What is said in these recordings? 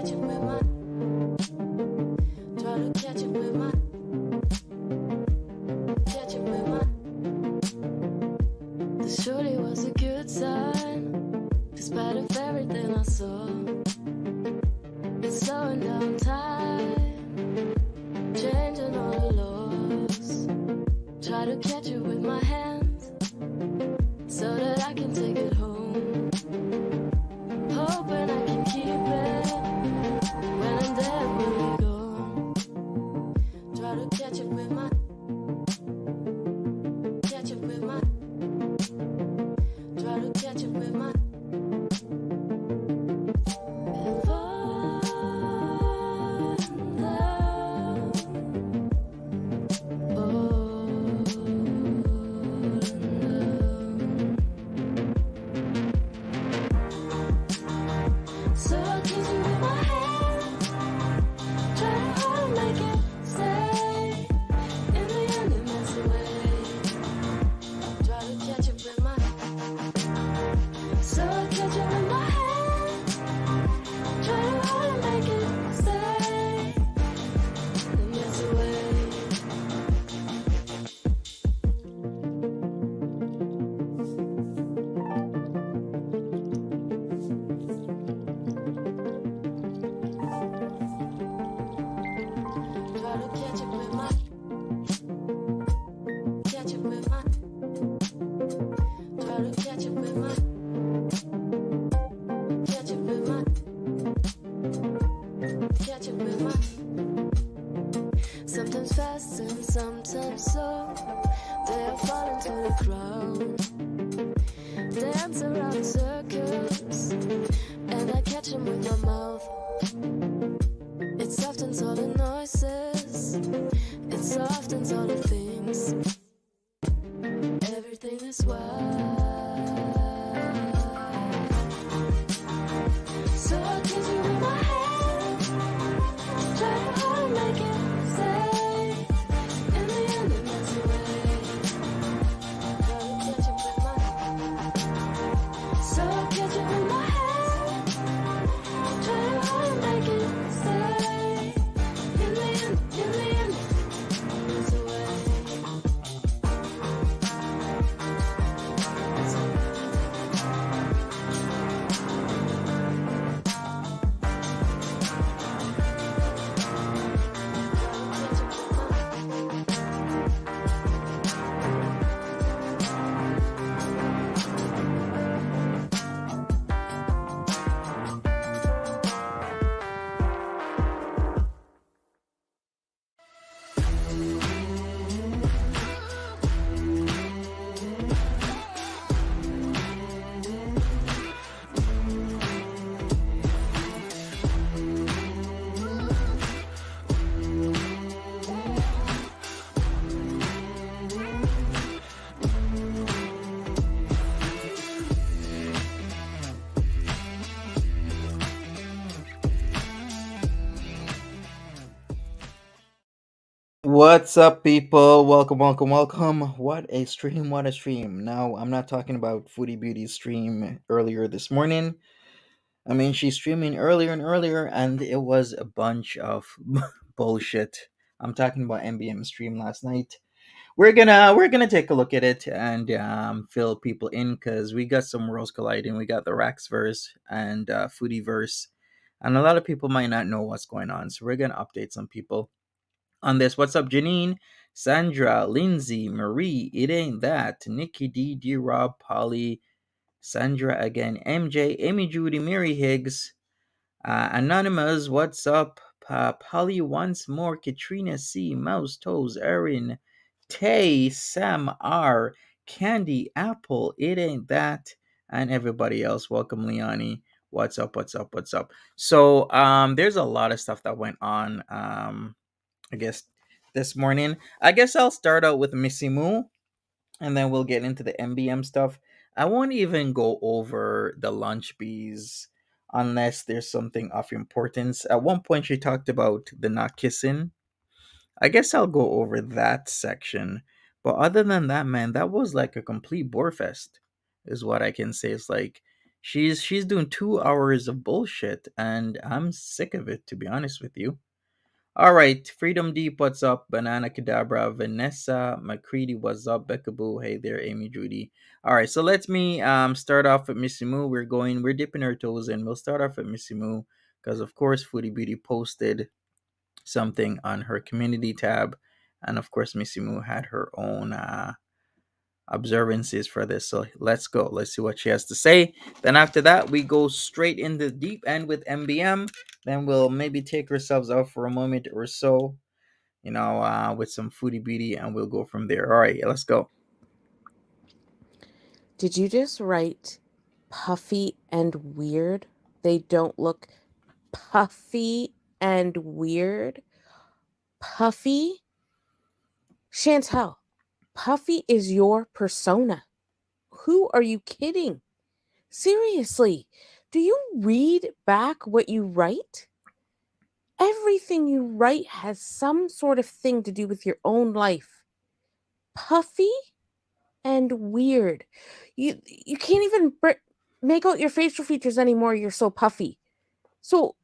catch it with my, try to catch it with my, catch it with my. The shorty was a good sign, despite of everything I saw. It's slowing down time, changing all the laws. Try to catch it with my hands, so that I can take it home. Hoping I can keep it when I'm dead, when you're gone. Try to catch it with my, catch it with my, try to catch it with my. If so I'll kiss you with my hands, try to hold and make it stay. In the end it melts away. Try to catch it with my, so I'll catch it with my hands, try to hold and make it stay. It melts away. Try to catch it with my, catch it with my, try to catch it with my, catch it with my, catch it with my. Sometimes fast and sometimes slow, they'll fall into the ground, dance around circles, and I catch them with my mouth. It softens all the noises, it softens all the things. Everything is wild. So I'll kiss you with my hands, try to hold and make it stay. In the end it melts away. Try to catch it with my, so I'll catch it with my hands, try to hold and make it stay. In the end, melts away. What's up, people? Welcome, welcome, welcome. What a stream, what a stream. Now, I'm not talking about Foodie Beauty's stream earlier this morning. I mean, she's streaming earlier and earlier, and it was a bunch of bullshit. I'm talking about MBM stream last night. We're gonna take a look at it and fill people in because we got some worlds colliding. We got the Rax verse and Foodie verse, and a lot of people might not know what's going on. So we're gonna update some people on this. What's up, Janine, Sandra, Lindsay, Marie? It ain't that. Nikki D, Rob, Polly, Sandra again, MJ, Amy, Judy, Mary Higgs, Anonymous. What's up? Polly once more. Katrina C, Mouse Toes, Erin, Tay, Sam R, Candy, Apple. It ain't that, and everybody else. Welcome, Leonie. What's up? What's up? What's up? So, there's a lot of stuff that went on. I guess this morning. I guess I'll start out with Missy Moo, and then we'll get into the MBM stuff. I won't even go over the lunch bees unless there's something of importance. At one point, she talked about the not kissing. I guess I'll go over that section. But other than that, man, that was like a complete bore fest, is what I can say. It's like She's doing 2 hours of bullshit, and I'm sick of it, to be honest with you. All right, Freedom Deep, what's up? Banana Cadabra, Vanessa, McCready, what's up? Beckaboo, hey there, Amy Judy. All right, so let me start off with Missy Moo. We're dipping our toes in. We'll start off with Missy Moo because, of course, Foodie Beauty posted something on her community tab, and of course, Missy Moo had her own observances for this. So let's go. Let's see what she has to say. Then after that, we go straight into the deep end with MBM. Then we'll maybe take ourselves out for a moment or so, with some Foodie Beauty, and we'll go from there. All right, let's go. Did you just write puffy and weird? They don't look puffy and weird. Puffy? Chantel, puffy is your persona. Who are you kidding? Seriously, do you read back what you write? Everything you write has some sort of thing to do with your own life. Puffy and weird. You can't even make out your facial features anymore. You're so puffy. So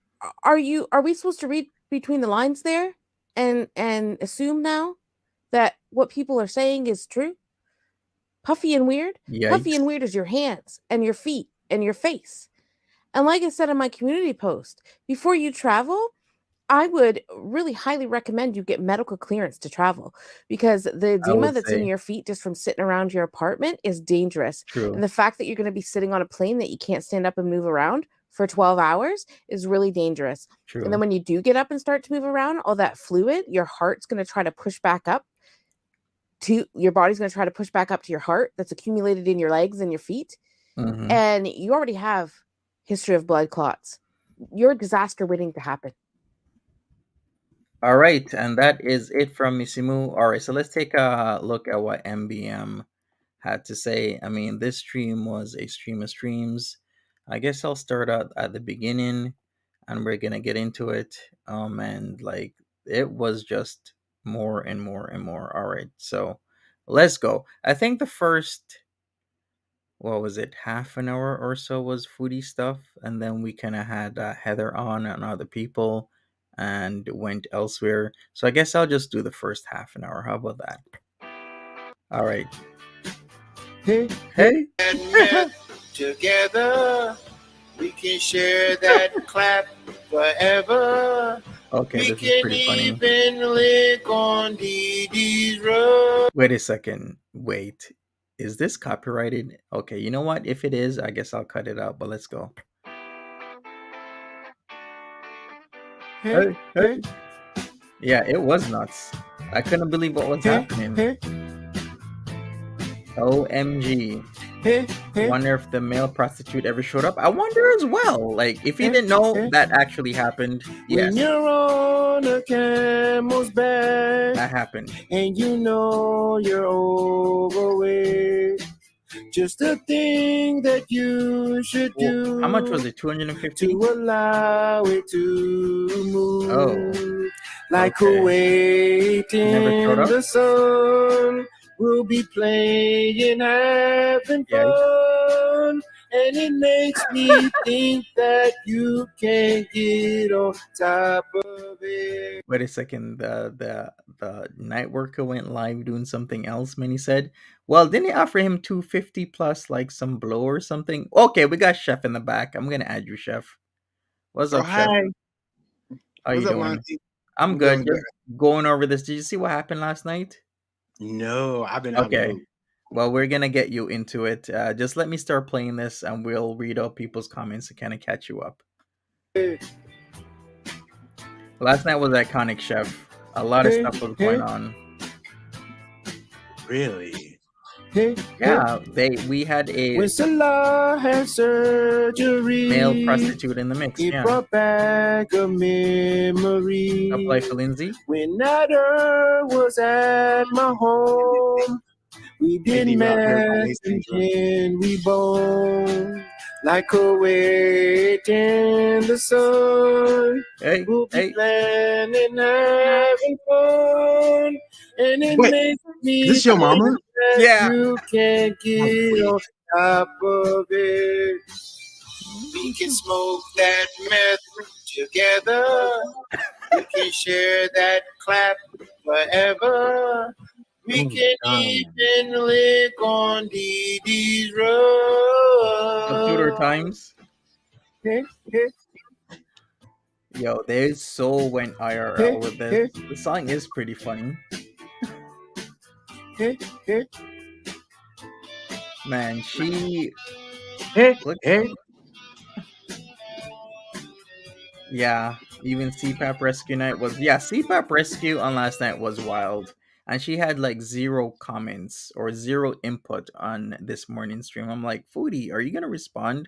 are we supposed to read between the lines there and assume now that what people are saying is true? Puffy and weird? Yikes. Puffy and weird is your hands and your feet and your face. And like I said in my community post, before you travel, I would really highly recommend you get medical clearance to travel, because the edema that's in your feet just from sitting around your apartment is dangerous. True. And the fact that you're going to be sitting on a plane that you can't stand up and move around for 12 hours is really dangerous. True. And then when you do get up and start to move around, all that fluid, your heart's going to try to push back up to your body's going to try to push back up to your heart that's accumulated in your legs and your feet. Mhm. And you already have history of blood clots. You're a disaster waiting to happen. All right, and that is it from Misimu. All right, so let's take a look at what MBM had to say. I mean, this stream was a stream of streams. I guess I'll start out at the beginning, and we're gonna get into it. And like it was just more and more and more. All right, so let's go. I think the first, what was it, half an hour or so was Foodie stuff, and then we kind of had Heather on and other people and went elsewhere. So I guess I'll just do the first half an hour. How about that? All right. Hey. Together we can share that clap forever. Okay, we this is pretty funny. Even lick on Dee road. Wait a second. Wait. Is this copyrighted? Okay, you know what? If it is, I guess I'll cut it out, but let's go. Hey. Yeah, it was nuts. I couldn't believe what was happening. OMG. Wonder if the male prostitute ever showed up. I wonder as well. Like, if you didn't know that actually happened, yes. When you're on a camel's back, that happened. And you know you're overweight. Just a thing that you should do. How much was it? 250? To allow it to move. Oh. Like a waiting the sun. We'll be playing, having fun. And it makes me think that you can get on top of it. Wait a second. The night worker went live doing something else, Manny said. Well, didn't he offer him 250 plus like some blow or something? Okay, we got Chef in the back. I'm gonna add you, Chef. What's up, Chef? Hi. How you doing? Monty? I'm good. Just going over this. Did you see what happened last night? No, I've been okay. Well, we're gonna get you into it. Just let me start playing this, and we'll read out people's comments to kind of catch you up. Last night was iconic, Chef. A lot of stuff was going on. Really? Yeah, we had a when Salah had surgery, male prostitute in the mix. It brought back a memory. Apply for Lindsay. When Nader was at my home, we did math and then we boned. Like a wait in the sun. We'll be planning, having fun. And it makes me this your mama? Yeah. You can't get on top of it. We can smoke that meth together. We can share that clap forever. We can even lick on Dee Dee's Computer road. times. Hey, hey, Yo, their soul went IRL with this. hey, The song is pretty funny. hey, hey, Man, she hey, look hey. yeah, even CPAP Rescue Night was CPAP Rescue on last night was wild. And she had like zero comments or zero input on this morning stream. I'm like, Foodie, are you gonna respond?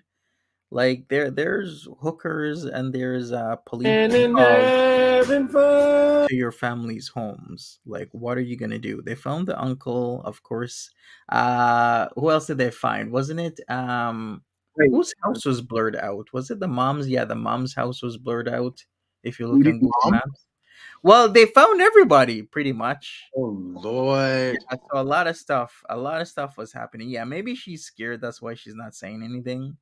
Like there's hookers and there's police And calls having fun. to your family's homes. Like, what are you gonna do? They found the uncle, of course. Who else did they find? Wasn't it Wait, whose house was blurred out? Was it the mom's? Yeah, the mom's house was blurred out. If you look Foodie on Google mom? Maps. Well, they found everybody pretty much. Oh Lord. Yeah, so a lot of stuff was happening. Yeah, maybe she's scared. That's why she's not saying anything.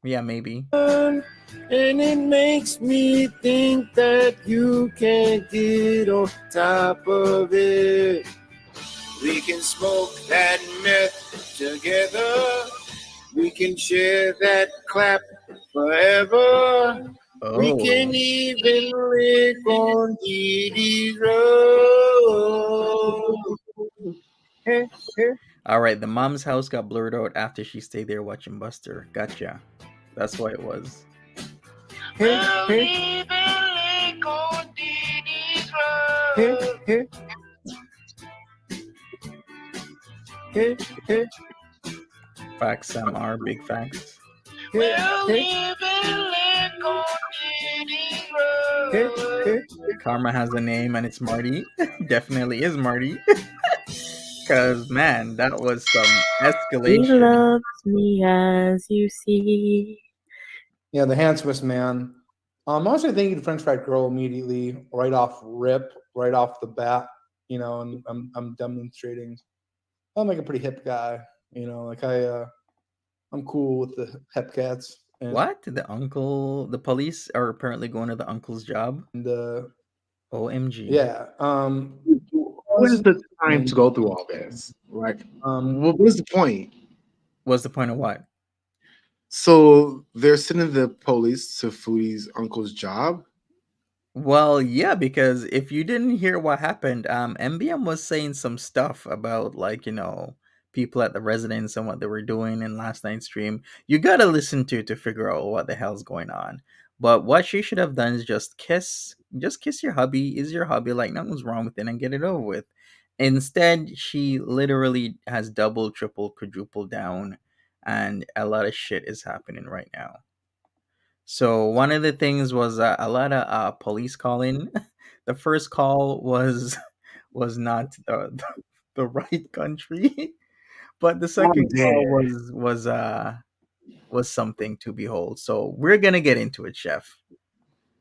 Yeah, maybe. And it makes me think that you can't get on top of it. We can smoke that meth together. We can share that clap forever. We can Oh. even lick on Dee Dee's road. Hey, hey, All right, the mom's house got blurred out after she stayed there watching Buster. Gotcha. That's why it was. hey, hey, hey, hey, hey, hey, Facts, Sam are big facts. hey, hey, hey, hey. Karma has a name and it's Marty. Definitely is Marty. Because, man, that was some He escalation. loves me as you see. Yeah, the handsomest man. I'm also thinking French fried girl immediately, right off rip, right off the bat. You know, and I'm demonstrating. I'm like a pretty hip guy. You know, like I'm cool with the hip cats. And, What? The police are apparently going to the uncle's job? OMG. Yeah. What is the time to go through all this? Like, what is the point? What's the point of what? So they're sending the police to Foodie's uncle's job? Well, yeah, because if you didn't hear what happened, MBM was saying some stuff about like, people at the residence and what they were doing in last night's stream. You gotta listen to figure out what the hell's going on. But what she should have done is just kiss your hubby, is your hubby, like nothing's wrong with it and get it over with. Instead, she literally has double, triple, quadruple down, and a lot of shit is happening right now. So one of the things was a lot of police calling. The first call was not the right country, but the second call was something to behold. So we're gonna get into it, Chef.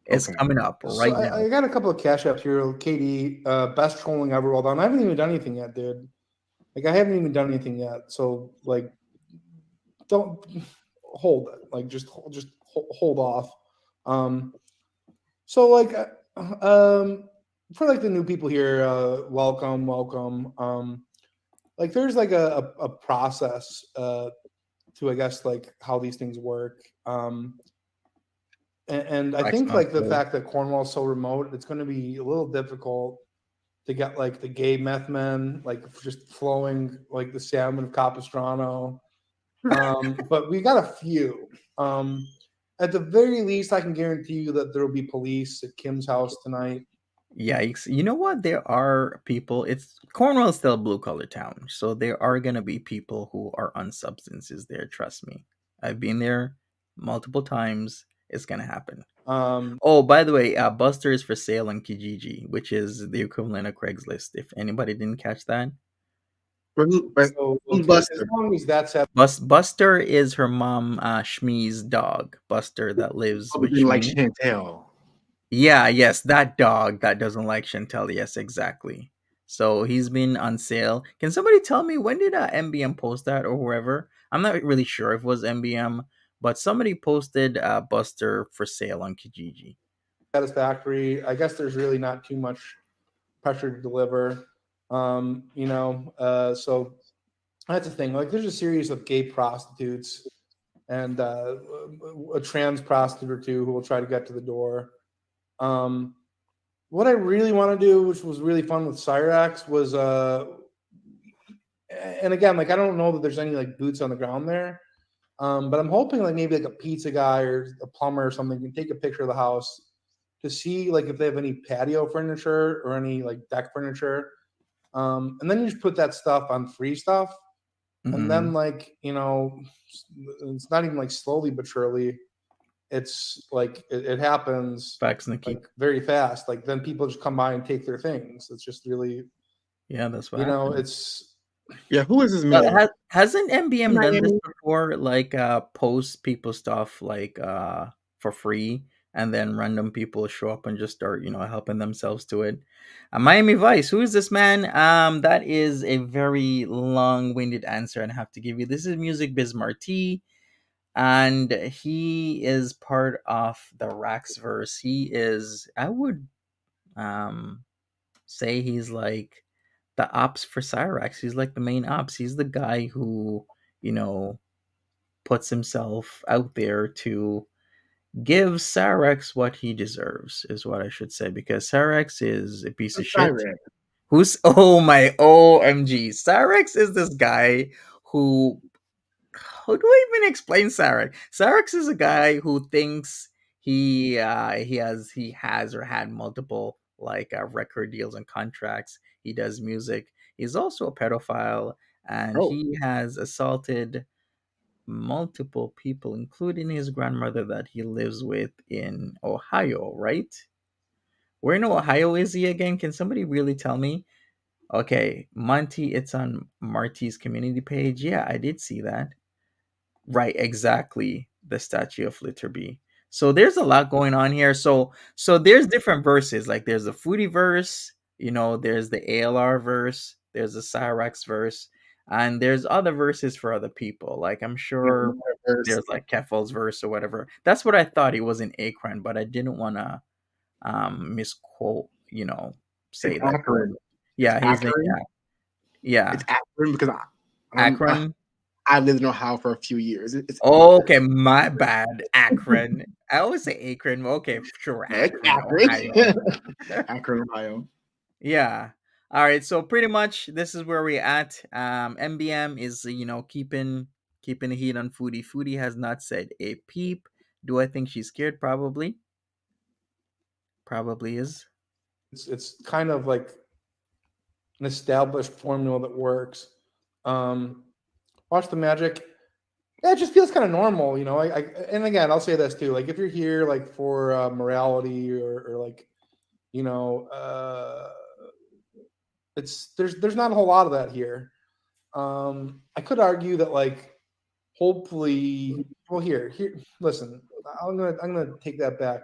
It's Okay. coming up so right now. I got a couple of cash apps here. KD, best trolling ever. Well done. I haven't even done anything yet, dude. Like I haven't even done anything yet. So like, don't hold it. Like just hold off. So like, for like the new people here, welcome. Like there's like a process to I guess like how these things work. And I think like the fact that Cornwall's so remote, it's going to be a little difficult to get like the gay meth men like just flowing like the salmon of Capistrano. But we got a few. At the very least, I can guarantee you that there will be police at Kim's house tonight. Yikes. You know what? There are people, Cornwall's still a blue collar town, so there are gonna be people who are on substances there, trust me. I've been there multiple times. It's gonna happen. Oh, by the way, Buster is for sale on Kijiji, which is the equivalent of Craigslist. If anybody didn't catch that. So Who's as Buster? long as that's happening, Buster is her mom, Shmi's dog. Buster that lives with Probably like Shmi. Chantel. Yeah, yes, that dog that doesn't like Chantel. Yes, exactly. So he's been on sale. Can somebody tell me when did MBM post that or whoever? I'm not really sure if it was MBM, but somebody posted Buster for sale on Kijiji. Satisfactory. I guess there's really not too much pressure to deliver. So that's the thing. Like, there's a series of gay prostitutes and a trans prostitute or two who will try to get to the door. What I really want to do, which was really fun with Cyrax, was and again, like, I don't know that there's any like boots on the ground there, but I'm hoping like maybe like a pizza guy or a plumber or something can take a picture of the house to see like if they have any patio furniture or any like deck furniture, and then you just put that stuff on free stuff, and then like it's not even like slowly but surely. It's like it happens Facts, Nikki. like very fast. Like then people just come by and take their things. It's just really, that's what happens. Who is this man? Hasn't MBM done this before? Like post people stuff like for free, and then random people show up and just start helping themselves to it. Miami Vice, who is this man? That is a very long-winded answer, and I have to give you. This is Music Biz Marty, and he is part of the Raxverse. He is, I would say, he's like the ops for Cyrax. He's like the main ops. He's the guy who, puts himself out there to give Cyrax what he deserves, is what I should say, because Cyrax is a piece of shit. Who's, oh my OMG. Cyrax is this guy who, how do I even explain Cyrax? Cyrax is a guy who thinks he has or had multiple like record deals and contracts. He does music. He's also a pedophile, and he has assaulted multiple people, including his grandmother that he lives with in Ohio, right? Where in Ohio is he again? Can somebody really tell me? Okay, Monty, it's on Marty's community page. Yeah, I did see that. Right, exactly. The Statue of Liturgy. So there's a lot going on here. So there's different verses. Like there's the Foodie verse, there's the ALR verse, there's the Cyrax verse, and there's other verses for other people. Like I'm sure there's like Keffel's verse or whatever. That's what I thought. He was in Akron, but I didn't want to misquote, say that. Akron. Yeah, he's Akron. Yeah. It's Akron because Akron. I lived in Ohio for a few years. Okay, my bad. Akron. I always say Akron. Okay, sure. Akron, Ohio. Akron, Ohio. Yeah. All right. So pretty much this is where we're at. MBM is keeping the heat on Foodie. Foodie has not said a peep. Do I think she's scared? Probably. Probably is. It's kind of like an established formula that works. Watch the magic. Yeah, it just feels kind of normal, and again, I'll say this too. Like if you're here like for morality or like, there's not a whole lot of that here. I could argue that like hopefully, well, here, listen, I'm gonna take that back.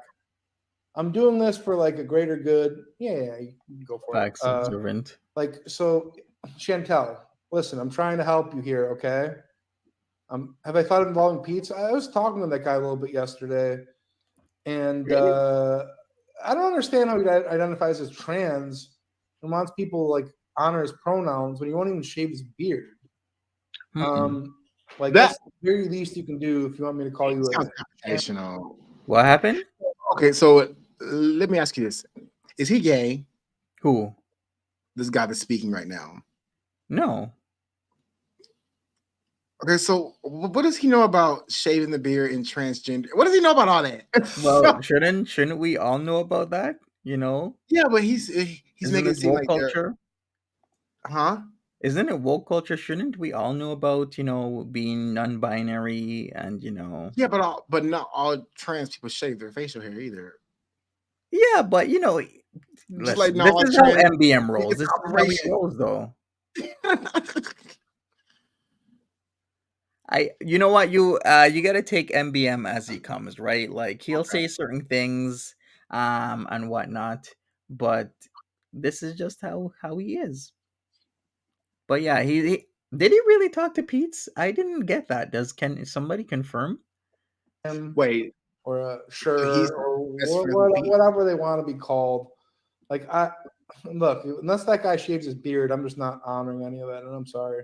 I'm doing this for like a greater good. Yeah, you can go for Facts, observant. Like, so Chantel, listen, I'm trying to help you here, okay? Have I thought of involving pizza? I was talking to that guy a little bit yesterday, and really? I don't understand how he identifies as trans and wants people like honor his pronouns when he won't even shave his beard. Like that's the very least you can do if you want me to call you a. What happened? Okay, so let me ask you this: is he gay? Who? This guy that's speaking right now. No. Okay, so what does he know about shaving the beard and transgender? What does he know about all that? Well, shouldn't we all know about that? Yeah, but he's making it seem like culture. Huh? Isn't it woke culture? Shouldn't we all know about being non-binary and Yeah, but not all trans people shave their facial hair either. Yeah, but just like this is how MBM rolls. This is how he rolls, though. You know what, you got to take MBM as he comes, right? Like he'll say certain things and whatnot, but this is just how he is. But yeah, he did he really talk to Pete's? I didn't get that. Can somebody confirm? Wait, or he's sure, or best friends with Pete? whatever they want to be called. Like look, unless that guy shaves his beard, I'm just not honoring any of that, and I'm sorry.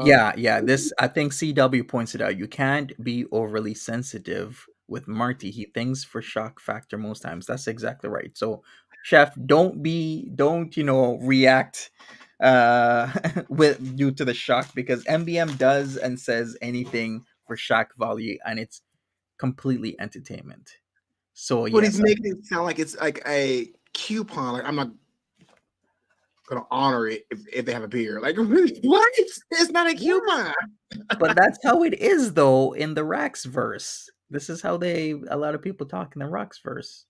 Yeah. This I think CW points it out. You can't be overly sensitive with Marty. He thinks for shock factor most times. That's exactly right. So, Chef, don't react with due to the shock, because MBM does and says anything for shock value, and it's completely entertainment. So But yes, he's making it sound like it's like a coupon. Like, I'm not gonna honor it if they have a beer. Like, what? It's not a coupon. but that's how it is though in the Rax verse. This is how a lot of people talk in the Rax verse.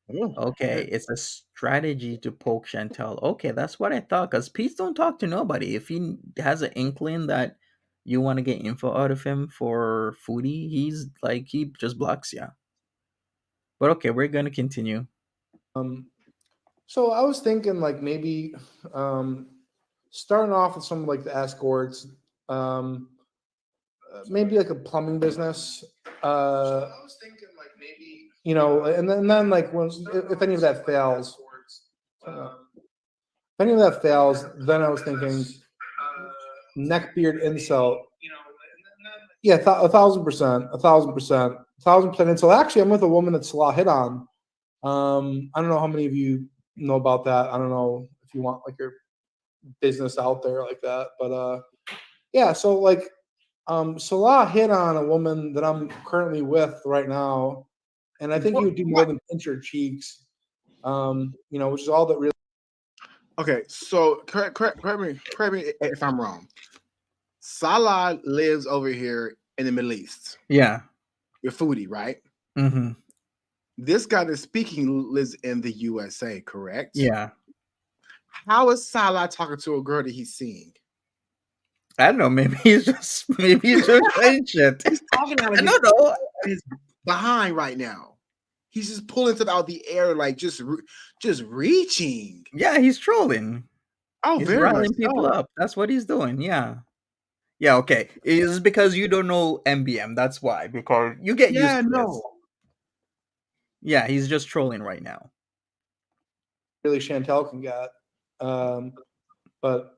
Okay, it's a strategy to poke Chantel. Okay, that's what I thought. Cause Pete don't talk to nobody. If he has an inkling that you want to get info out of him for Foodie, he's like he just blocks you. But okay, we're gonna continue. So I was thinking like maybe starting off with some like the escorts, maybe like a plumbing business. So I was thinking like maybe and then like when if any of that fails, if any of that fails, then I was thinking neckbeard insult. Yeah, 1,000%, 1,000%, 1,000% insult. Actually, I'm with a woman that Salah hit on. I don't know how many of you know about that. I don't know if you want like your business out there like that, but yeah. So like, Salah hit on a woman that I'm currently with right now, and I think he would do more than pinch her cheeks. Which is all that really. Okay, so correct me if I'm wrong. Salah lives over here in the Middle East. Yeah. With Foodie, right? Mm-hmm. This guy that's speaking lives in the USA, correct? Yeah. How is Salah talking to a girl that he's seeing? I don't know. Maybe he's just saying shit. He's talking out of his behind right now. He's just pulling stuff out the air, like just reaching. Yeah, he's trolling. Oh, he's very riling much people so. up. That's what he's doing. Yeah. Yeah. Okay. It's because you don't know MBM. That's why. Because you get used to this. Yeah, he's just trolling right now. Really, Chantel can get, but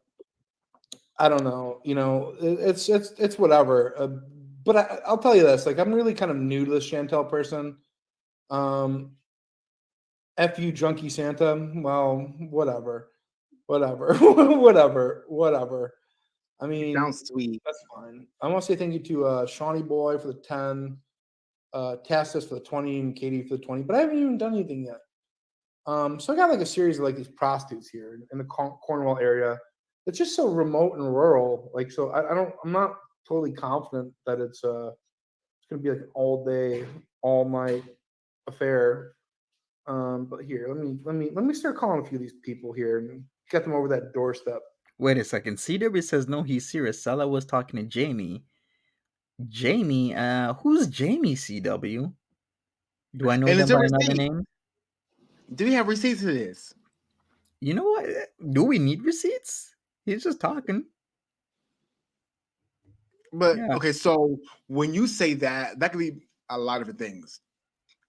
I don't know. It's whatever. But I'll tell you this: like, I'm really kind of new to this Chantel person. F you, Junkie Santa. Well, whatever. I mean, sounds sweet. That's fine. I want to say thank you to Shawnee Boy for the 10, Tassis for the 20, and Katie for the 20. But I haven't even done anything yet. So I got like a series of like these prostitutes here in the Cornwall area. It's just so remote and rural. Like, so I'm not totally confident that it's going to be like an all day, all night affair. But here, let me start calling a few of these people here and get them over that doorstep. Wait a second. CW says no, he's serious. Salah was talking to Jamie. Jamie, who's Jamie? CW? Do I know them by another name? Do we have receipts for this? You know what? Do we need receipts? He's just talking. But okay, so when you say that could be a lot of things.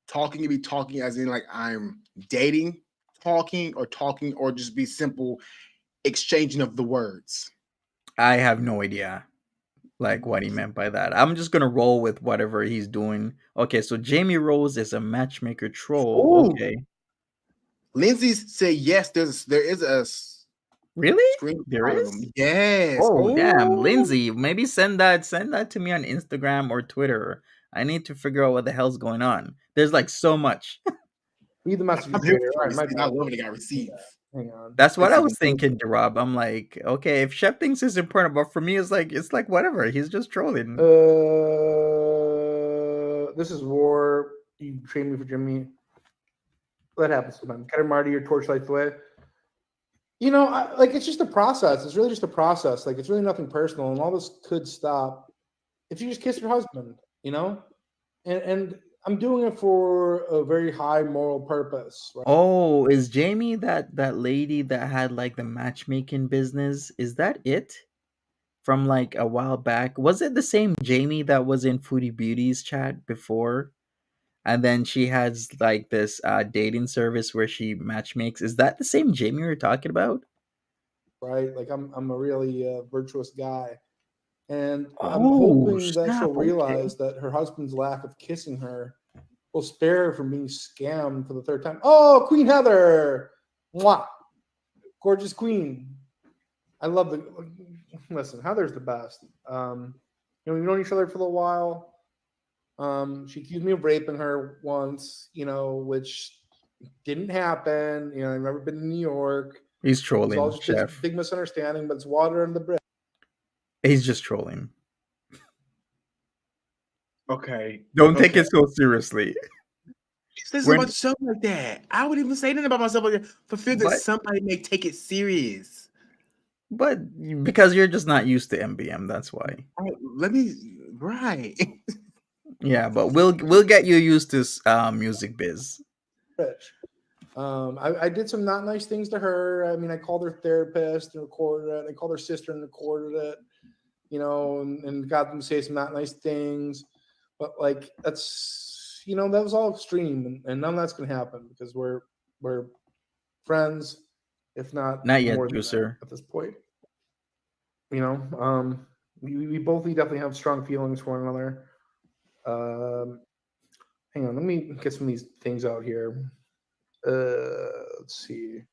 Talking can be talking as in like I'm dating, talking, or just be simple exchanging of the words. I have no idea like what he meant by that. I'm just gonna roll with whatever he's doing. Okay, so Jamie Rose is a matchmaker troll. Ooh. Okay. Lindsay said yes. There is a really there is. Yes. Oh damn, Lindsay. Maybe send that to me on Instagram or Twitter. I need to figure out what the hell's going on. There's like so much. Read the message. I love it. I got received. Hang on. That's what I was thinking, Rob. I'm like, okay, if Chef thinks it's important, but for me, it's like whatever. He's just trolling. This is war. You trade me for Jimmy. That happens sometimes. Cut Marty, your torchlight's away. It's just a process. It's really just a process. Like, it's really nothing personal, and all this could stop if you just kiss your husband. And I'm doing it for a very high moral purpose. Right? Oh, is Jamie that lady that had like the matchmaking business? Is that it? From like a while back. Was it the same Jamie that was in Foodie Beauty's chat before? And then she has like this dating service where she matchmakes. Is that the same Jamie we're talking about? Right? Like I'm a really virtuous guy, and I'm Oh, hoping that snap. she'll Okay. realize that her husband's lack of kissing her will spare her from being scammed for the third time. Oh, Queen Heather, mwah, gorgeous queen. I love the. Listen, Heather's the best. We've known each other for a little while. She accused me of raping her once, which didn't happen. I've never been to New York. He's It was all trolling, just chef. a big misunderstanding, but it's water under the bridge. He's just trolling. Okay. Don't take it so seriously. This is about stuff like that. I wouldn't even say anything about myself like that for fear that somebody may take it serious. But because you're just not used to MBM, that's why. Right. Yeah, but we'll get you used to music biz. I did some not nice things to her. I mean, I called her therapist and recorded it. I called her sister and recorded it, and got them to say some not nice things. But like that's that was all extreme, and none of that's gonna happen because we're friends, if not yet, more juicer. at this point. We both definitely have strong feelings for one another. Hang on, let me get some of these things out here. Let's see.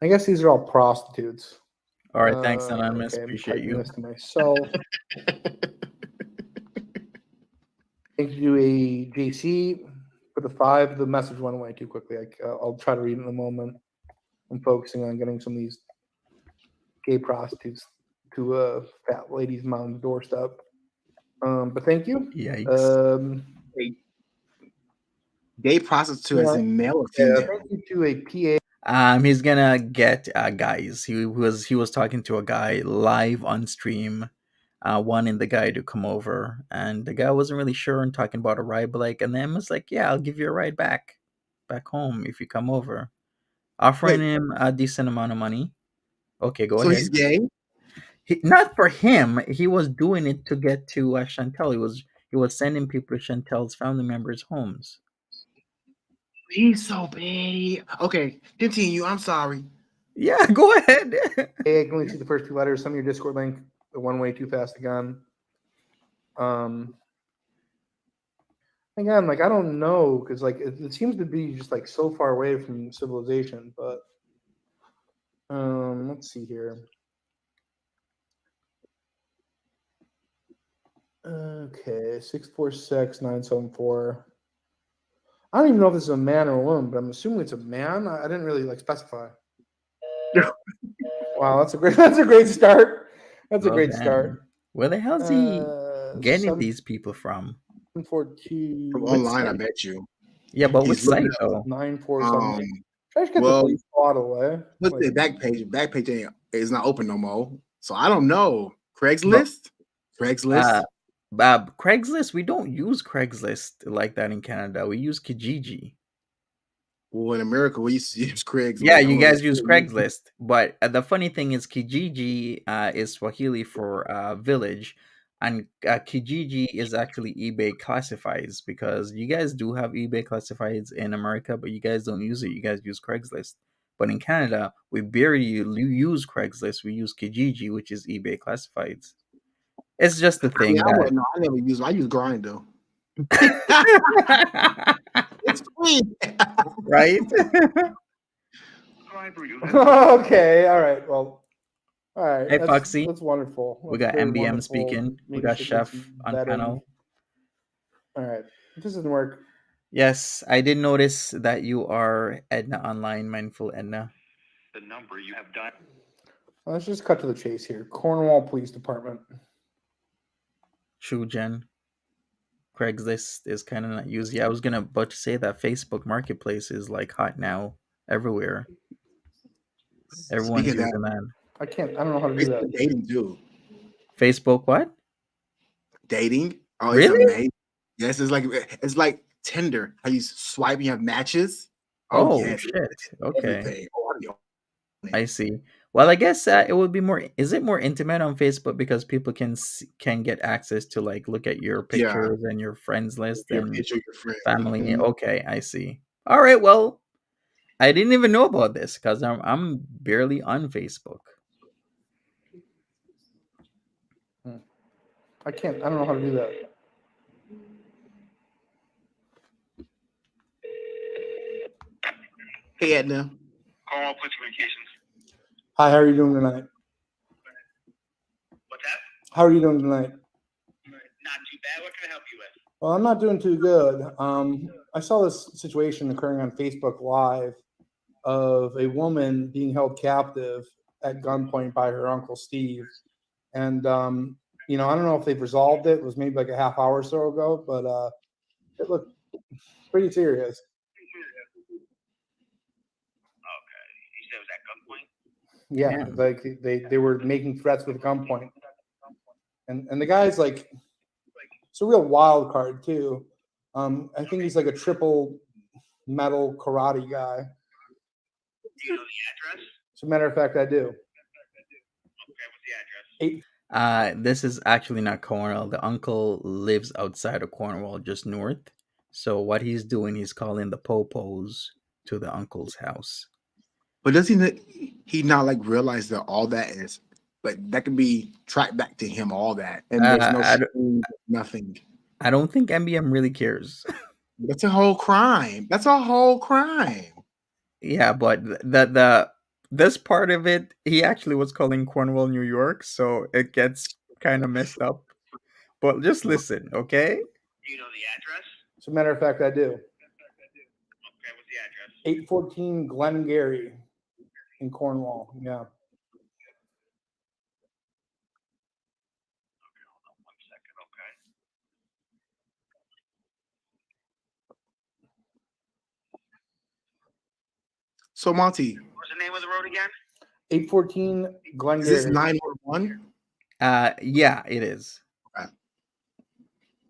I guess these are all prostitutes. All right, thanks, Anonymous. Okay, appreciate you. This to myself. Thank you to a JC for the 5. The message went away too quickly. I'll try to read it in a moment. I'm focusing on getting some of these gay prostitutes to a fat lady's mom's doorstep. But thank you. Yikes. Gay prostitute as in male or female? Thank you to a PA. He's gonna get guys. He was talking to a guy live on stream, wanting the guy to come over, and the guy wasn't really sure and talking about a ride, but and then was like, "Yeah, I'll give you a ride back home if you come over," offering him a decent amount of money. Okay, go ahead. So he's gay? Not for him. He was doing it to get to Chantel. He was sending people to Chantel's family members' homes. He's so bad. Okay, continue. I'm sorry. Yeah, go ahead. Hey, I can only see the first 2 letters. Send me your Discord link. The one way too fast again. Again, I don't know, because it seems to be just so far away from civilization. But let's see here. Okay, 646-974. I don't even know if this is a man or a woman, but I'm assuming it's a man. I didn't really specify. Wow, that's a great start. That's a great start. Where the hell is he getting these people from? 742 from online, I bet you. Yeah, but which site though? 947. Try to get the bottle away. Look, the back page is not open no more. So I don't know. Craigslist? Craigslist, we don't use Craigslist like that in Canada. We use Kijiji. Well, in America, we used to use Craigslist. Yeah, you guys use Craigslist. But the funny thing is Kijiji is Swahili for village. And Kijiji is actually eBay classifieds, because you guys do have eBay classifieds in America, but you guys don't use it. You guys use Craigslist. But in Canada, we barely use Craigslist. We use Kijiji, which is eBay classifieds. It's just the thing. I never use it. I use Grindr. It's clean. Right? Okay, all right. Well, all right. Hey, Foxy. That's wonderful. We got MBM speaking. We got Chef on panel. All right. This doesn't work. Yes, I did notice that you are Edna Online, Mindful Edna. The number you have done. Let's just cut to the chase here. Cornwall Police Department. True, Jen. Craigslist is kind of not used. Yeah, I was about to say that Facebook Marketplace is hot now everywhere. Everyone's using that. I don't know how to do that. Dating too. Facebook what? Dating. Oh, really? Yes, it's like Tinder. How you swipe, you have matches. Oh Yes, shit. it's Okay. everything. Oh, I see. Well, I guess it would be more. Is it more intimate on Facebook because people can get access to like look at your yeah, pictures and your friends list your and picture, your friend. family? Mhm. Okay, I see. All right. Well, I didn't even know about this because I'm barely on Facebook. I can't. I don't know how to do that. Hey, Edna. Cornwall Police Communications. Hi, how are you doing tonight? What's that? How are you doing tonight? Not too bad. What can I help you with? Well, I'm not doing too good. I saw this situation occurring on Facebook Live of a woman being held captive at gunpoint by her uncle Steve, and I don't know if they've resolved it. It was maybe like a half hour or so ago, but it looked pretty serious. Okay. You said it was at gunpoint? Yeah, like they were making threats with gunpoint, and the guy's like, it's a real wild card too. I think he's like a triple metal karate guy. Do you know the address? As a matter of fact, I do. Okay, what's the address? This is actually not Cornwall. The uncle lives outside of Cornwall, just north. So what he's doing, he's calling the popos to the uncle's house. But does he not like realize that all that is like that can be tracked back to him, all that, and there's no nothing. I don't think MBM really cares. That's a whole crime. That's a whole crime. Yeah, but the this part of it, he actually was calling Cornwall, New York, so it gets kind of messed up. But just listen, okay? Do you know the address? As a matter of fact, I do. Okay, what's the address? 814 Glengarry in Cornwall. Yeah. Okay, hold on 1 second, okay? So Monty, What's the name of the road again? 814 Glengarry. is this 911? Yeah, it is. Okay.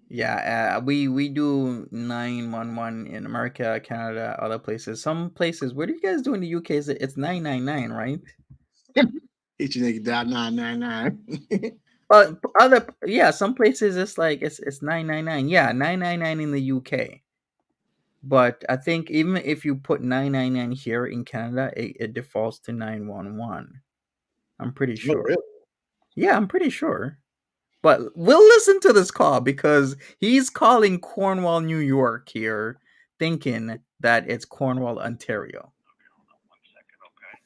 Yeah, we do 911 in America, Canada, other places. Some places. What do you guys do in the UK? It's 999, right? Hit your nigga down 999. Some places it's like it's 999. Yeah, 999 in the UK. But I think even if you put 999 here in Canada, it defaults to 911. I'm pretty sure. Oh, really? Yeah, I'm pretty sure. But we'll listen to this call because he's calling Cornwall, New York here, thinking that it's Cornwall, Ontario. Okay, hold on 1 second, okay?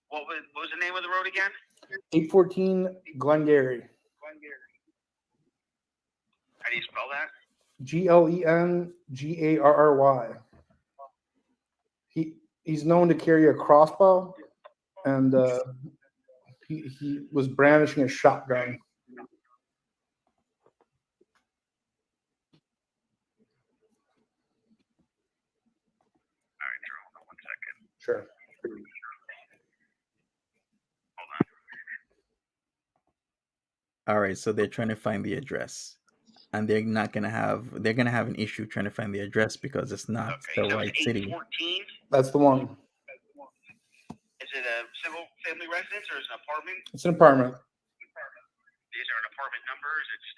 What was the name of the road again? 814 Glengarry. How do you spell that? Glengarry. He's known to carry a crossbow, and he was brandishing a shotgun. All right, sure, hold on 1 second. Sure. Hold on. All right, so they're trying to find the address, and they're gonna have an issue trying to find the address because it's not Okay, the so right it's city. 814. That's the one. Is it a single family residence or is it an apartment? It's an apartment. Is there an apartment number? Is it just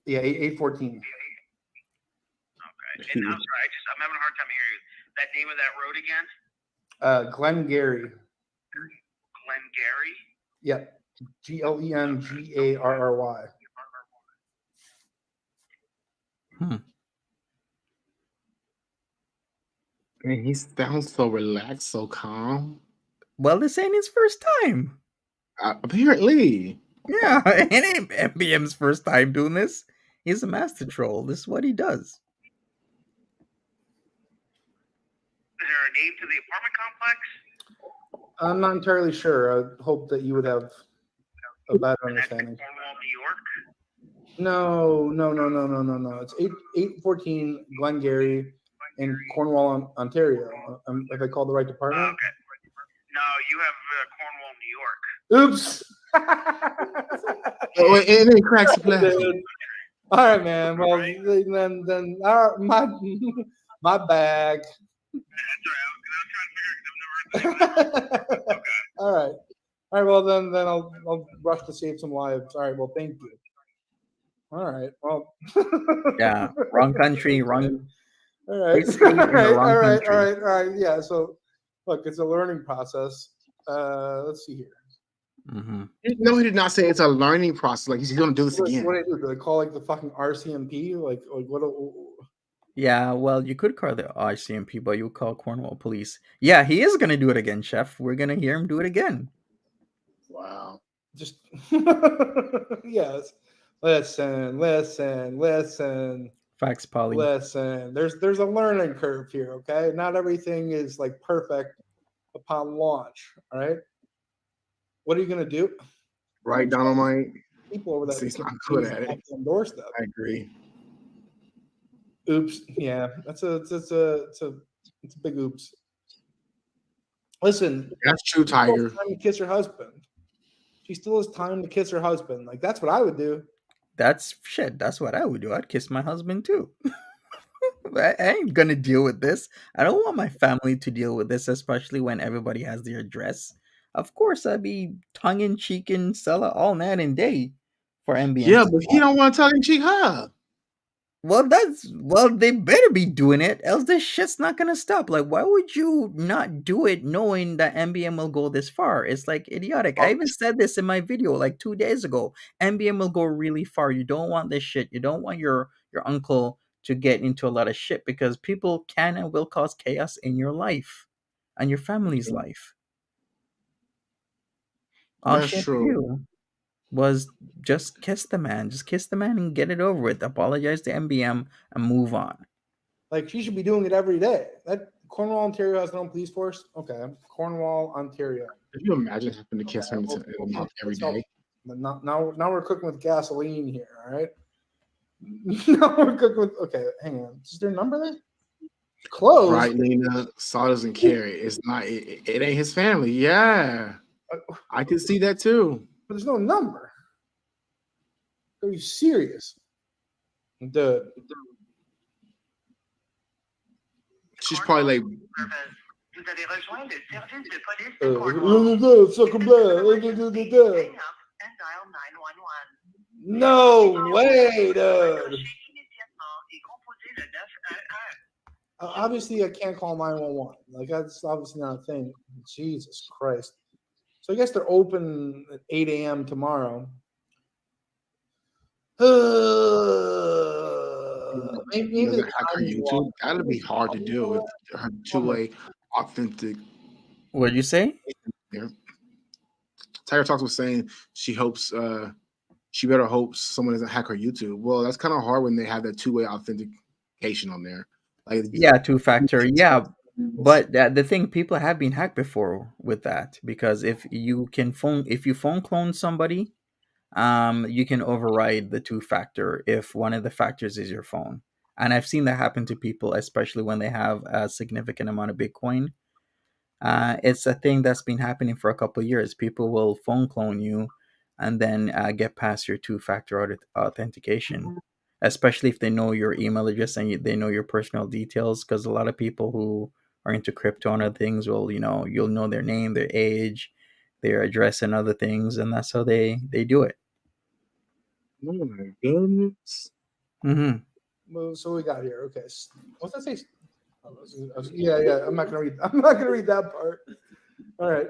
814? Yeah, 814. Okay. And I'm sorry, I'm having a hard time hearing you. That name of that road again? Glengarry. Glengarry? Yeah. Glengarry. Man, he sounds so relaxed, so calm. Well, this ain't his first time. Apparently. Yeah, it ain't MBM's first time doing this. He's a master troll. This is what he does. Is there a name to the apartment complex? I'm not entirely sure. I hope that you would have a better understanding. Cornwall, New York? No. It's 814 Glengarry in Cornwall, Ontario. Have I called the right department? Okay. No, you have Cornwall, New Oops. Oh, and then he cracks the plastic. All right, man. Well, then my bag. All right. Well, then I'll rush to save some lives. All right. Well, thank you. All right. Well. Yeah, wrong country, wrong. All right. Basically in the wrong All country. right. Yeah. So, look, it's a learning process. Let's see here. Mm-hmm. No, he did not say it's a learning process. Like he's going to do this again. What do I do? Do I call like the fucking RCMP? Like what? Yeah, well, you could call the RCMP, but you call Cornwall police. Yeah, he is gonna do it again, Chef. We're gonna hear him do it again. Wow. Just yes. Listen. Facts, Polly. Listen. There's a learning curve here. Okay, not everything is like perfect upon launch. All right. What are you gonna do? Right, Dynamite. People over there. He's not good at it. Doorstep. I agree. Oops. Yeah, it's a big oops. Listen, that's true, Tiger. Time to kiss her husband. She still has time to kiss her husband. Like that's what I would do. That's shit. That's what I would do. I'd kiss my husband too. I ain't gonna deal with this. I don't want my family to deal with this, especially when everybody has their address. Of course, I'd be tongue in cheek and sell it all night and day for MBM. Yeah, but he don't want to tongue in cheek her. Well, they better be doing it, else this shit's not gonna stop. Like, why would you not do it knowing that MBM will go this far? It's like idiotic. I even said this in my video like 2 days ago. MBM will go really far. You don't want this shit. You don't want your uncle to get into a lot of shit because people can and will cause chaos in your life and your family's life. All That's shit true. Was just kiss the man. Just kiss the man and get it over with. Apologize to MBM and move on. Like she should be doing it every day. That Cornwall, Ontario has their own police force. Okay, Cornwall, Ontario. Could you imagine having to kiss him in a month every day? Now we're cooking with gasoline here. All right. Now we're cooking with. Okay, hang on. Is there a number there? Close. Right, Lena. Saul doesn't carry. It's not. It ain't his family. Yeah, I can see that too. But there's no number. Are you serious? Dude. She's probably like. No way, dude. Obviously, I can't call 911. Like, that's obviously not a thing. Jesus Christ. So I guess they're open at 8 a.m. tomorrow. Maybe the hack her YouTube. That'd be hard to do with her two-way authentic. What did you say? Yeah. Tiger Talks was saying she hopes she better hope someone doesn't hack her YouTube. Well, that's kind of hard when they have that two-way authentication on there. Like, yeah, two-factor. Yeah, but the thing, people have been hacked before with that because if you phone clone somebody, you can override the two-factor if one of the factors is your phone. And I've seen that happen to people, especially when they have a significant amount of Bitcoin. It's a thing that's been happening for a couple of years. People will phone clone you and then get past your two-factor authentication, especially if they know your email address and they know your personal details, because a lot of people who are into crypto and other things will, you'll know their name, their age, their address and other things, and that's how they do it. Oh my goodness. Mm-hmm. Well, so we got here. Okay. What's that say? Yeah. I'm not gonna read that part. All right.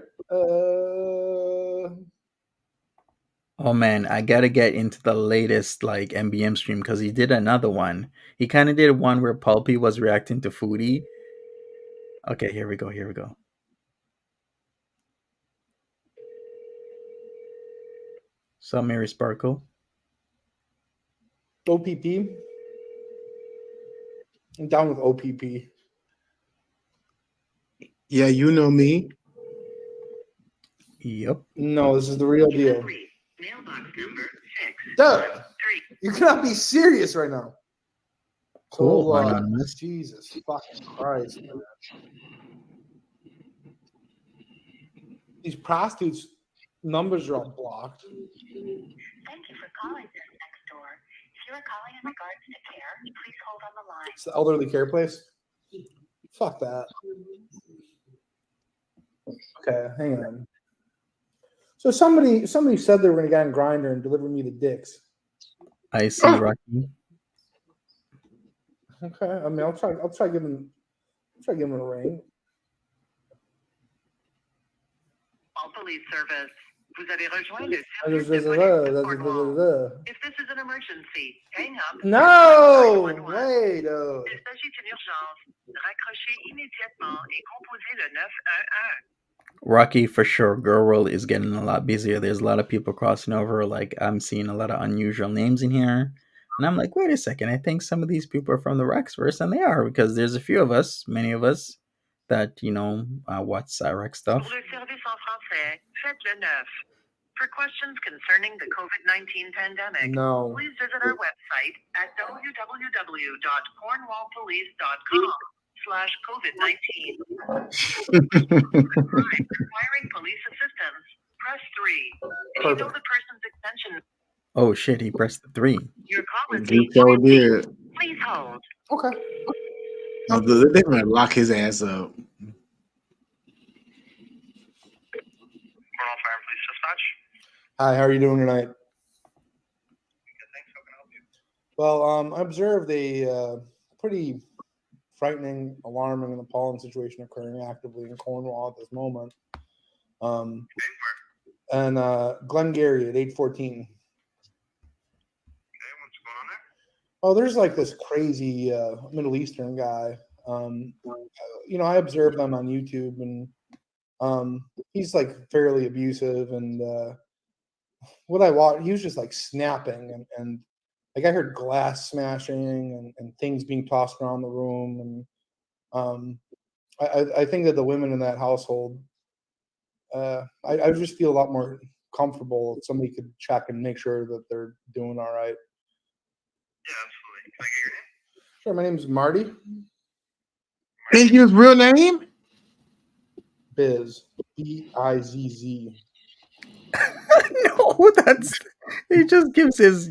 Oh man, I gotta get into the latest like MBM stream because he did another one. He kind of did one where Pulpy was reacting to Foodie. Okay, here we go. So Mary Sparkle. OPP. I'm down with OPP. Yeah, you know me. Yep. No, this is the real deal. Duh. You cannot be serious right now. Cool. So, Jesus fucking Christ, man. These prostitutes numbers are all blocked. Thank you for calling this next door. If you are calling in regards to care, please hold on the line. It's the elderly care place. Fuck that. Okay, hang on. So somebody said they were going to get on Grindr and deliver me the dicks. I see, Rocky. Okay, I mean, I'll try giving a ring. All police service. Vous avez rejoint le service de police de Cornwall. If this is an emergency, hang up. No, wait. Il s'agit d'une urgence. Raccrochez immédiatement et composez le 911. Rocky, for sure, Girl World is getting a lot busier. There's a lot of people crossing over. Like, I'm seeing a lot of unusual names in here. And I'm like, wait a second. I think some of these people are from the Rexverse, and they are, because there's a few of us, many of us, that, watch Cyrex stuff. Pour le service en français, faites le 9. For questions concerning the COVID-19 pandemic, please visit our website at www.cornwallpolice.com/COVID-19. Requiring police assistance, press 3. If you know the person's extension. Oh shit, he pressed the 3. Your call is He so did. Please hold. Okay. Oh, they're gonna lock his ass up. Cornwall Fire and Police Dispatch. Hi, how are you doing tonight? Good, thanks. How can I help you? Well, I observed a pretty frightening, alarming, and appalling situation occurring actively in Cornwall at this moment. And Glengarry at 814. Okay, what's going on there? Oh, there's like this crazy Middle Eastern guy. I observed him on YouTube, and he's like fairly abusive. And what I watched, he was just like snapping, and like I heard glass smashing and things being tossed around the room. And I think that the women in that household, I just feel a lot more comfortable if somebody could check and make sure that they're doing all right. Yeah, absolutely. Can I get your name? Sure, my name is Marty. Ain't his real name? Biz. Bizz. No, he just gives his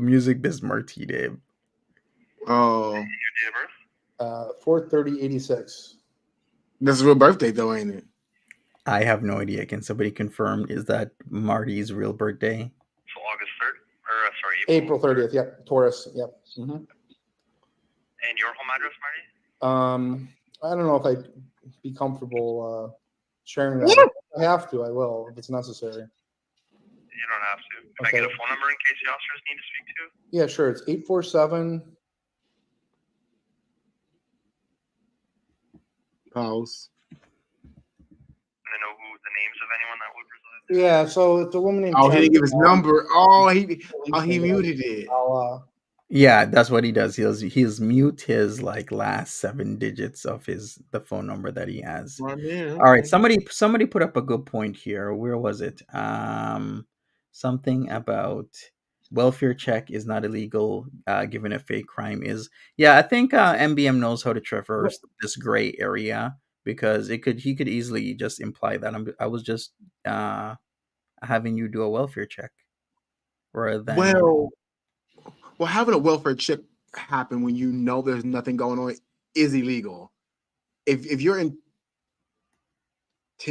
music biz Marty name. Oh, Your date of birth? 4/30/86. that's his real birthday though, ain't it? I have no idea. Can somebody confirm? Is that Marty's real birthday? So August 3rd? Or, sorry, April 30th. Yep. Taurus. Yep. Mm-hmm. And your home address, Marty? I don't know if I'd be comfortable sharing that. If I have to, I will, if it's necessary. You don't have to. Can I Okay. get a phone number in case the officers need to speak to you? Yeah, sure. It's 847. Pause. And I know who the names of anyone that would reside. Yeah, so it's a woman named. Oh, he didn't give his number. Oh, he Police muted it. I'll, Yeah, that's what he does. He's mute his like last 7 digits of the phone number that he has. Right, yeah, All right, okay. somebody put up a good point here. Where was it? Something about welfare check is not illegal, given a fake crime is. Yeah, I think MBM knows how to traverse this gray area, because he could easily just imply that I was just having you do a welfare check, rather than Well, having a welfare check happen when you know there's nothing going on is illegal. If you're in,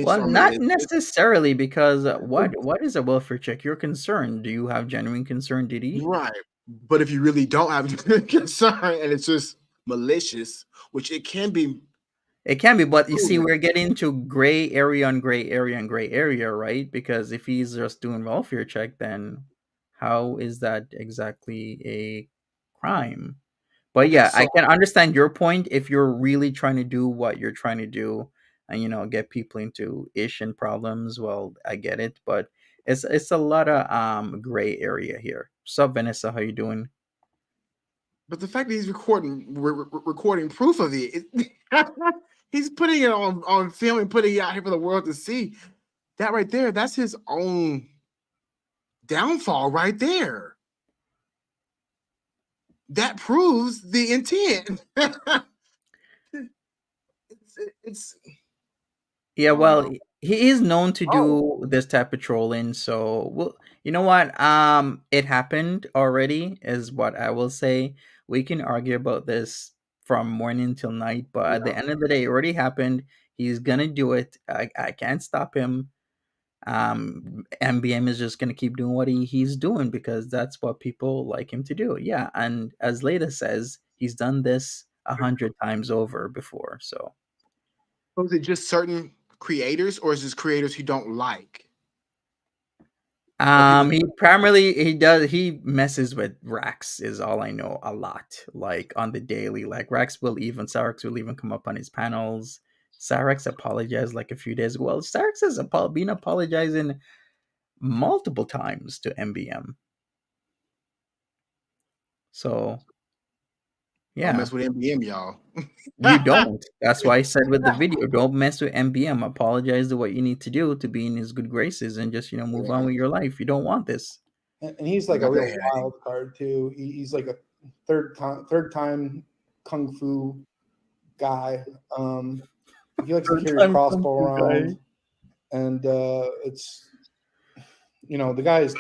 well, not necessarily, because what is a welfare check? You're concerned. Do you have genuine concern, Diddy? Right. But if you really don't have concern and it's just malicious, which it can be. It can be, but you see, we're getting into gray area and gray area and gray area, right? Because if he's just doing welfare check, then how is that exactly a crime? But yeah, I can understand your point if you're really trying to do what you're trying to do and get people into ish and problems. Well, I get it, but it's a lot of gray area here. Sup, Vanessa? How you doing? But the fact that he's recording proof of it, he's putting it on film and putting it out here for the world to see. That right there, that's his own downfall right there. That proves the intent. Yeah, well, he is known to Oh. do this type of trolling. So, well, you know what? It happened already, is what I will say. We can argue about this from morning till night, but at the end of the day, it already happened. He's gonna do it. I can't stop him. MBM is just gonna keep doing what he's doing because that's what people like him to do. Yeah, and as Leda says, he's done this 100 times over before. So So is it just certain creators, or is it creators who don't like? He messes with Rax is all I know a lot. Like on the daily, like Cyrex will even come up on his panels. Cyrex apologized like a few days ago. Well, Cyrex has been apologizing multiple times to MBM. So Don't yeah, mess with MBM, y'all. you don't. That's why I said with the video, don't mess with MBM. Apologize to what you need to do to be in his good graces and just move on with your life. You don't want this. And he's like a real wild card too. He's like a third time kung fu guy. He likes to carry a crossbow around, and it's the guy is.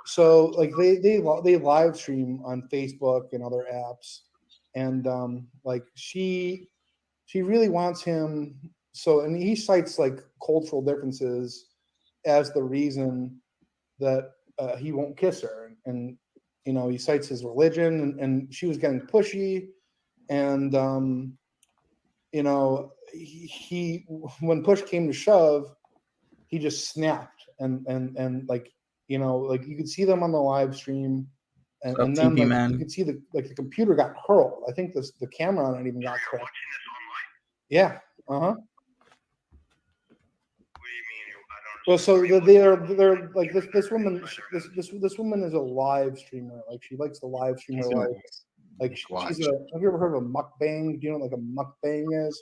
So like they live stream on Facebook and other apps, and like she really wants him. So and he cites like cultural differences as the reason that he won't kiss her, and he cites his religion, and she was getting pushy, and he when push came to shove, he just snapped, and like like you could see them on the live stream, and then like you could see the computer got hurled. I think the camera on it even got hurled. Yeah. Well, so they're like this woman. This woman is a live streamer. Like she likes to live stream her life. Like she's a. Have you ever heard of a mukbang? Do you know what like a mukbang is?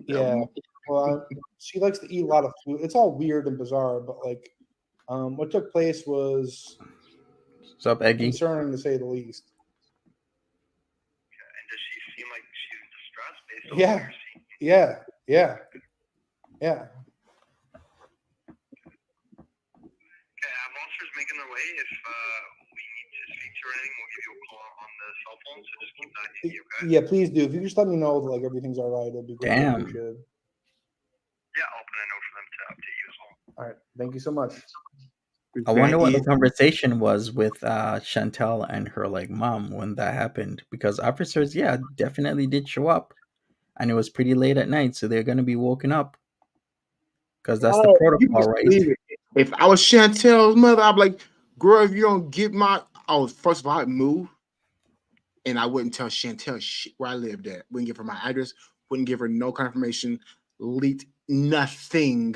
Yeah. Well, she likes to eat a lot of food. It's all weird and bizarre, but like, what took place was concerning to say the least. And does she seem like she's distressed based on what you're seeing? Yeah. Okay, Monsters making their way. If we need to speak to her or anything, we'll give you a call on the cell phone. So just keep that handy, okay? Yeah, please do. If you just let me know that like everything's all right, it'd be great. Damn. Yeah, I'll put a note for them to update you as well. All right. Thank you so much. I wonder what the conversation was with Chantel and her like mom when that happened, because officers, definitely did show up, and it was pretty late at night, so they're gonna be woken up because that's the protocol, right? If I was Chantel's mother, I'd be like, girl, if you don't get first of all, I'd move, and I wouldn't tell Chantel shit where I lived at. Wouldn't give her my address, wouldn't give her no confirmation, leaked nothing.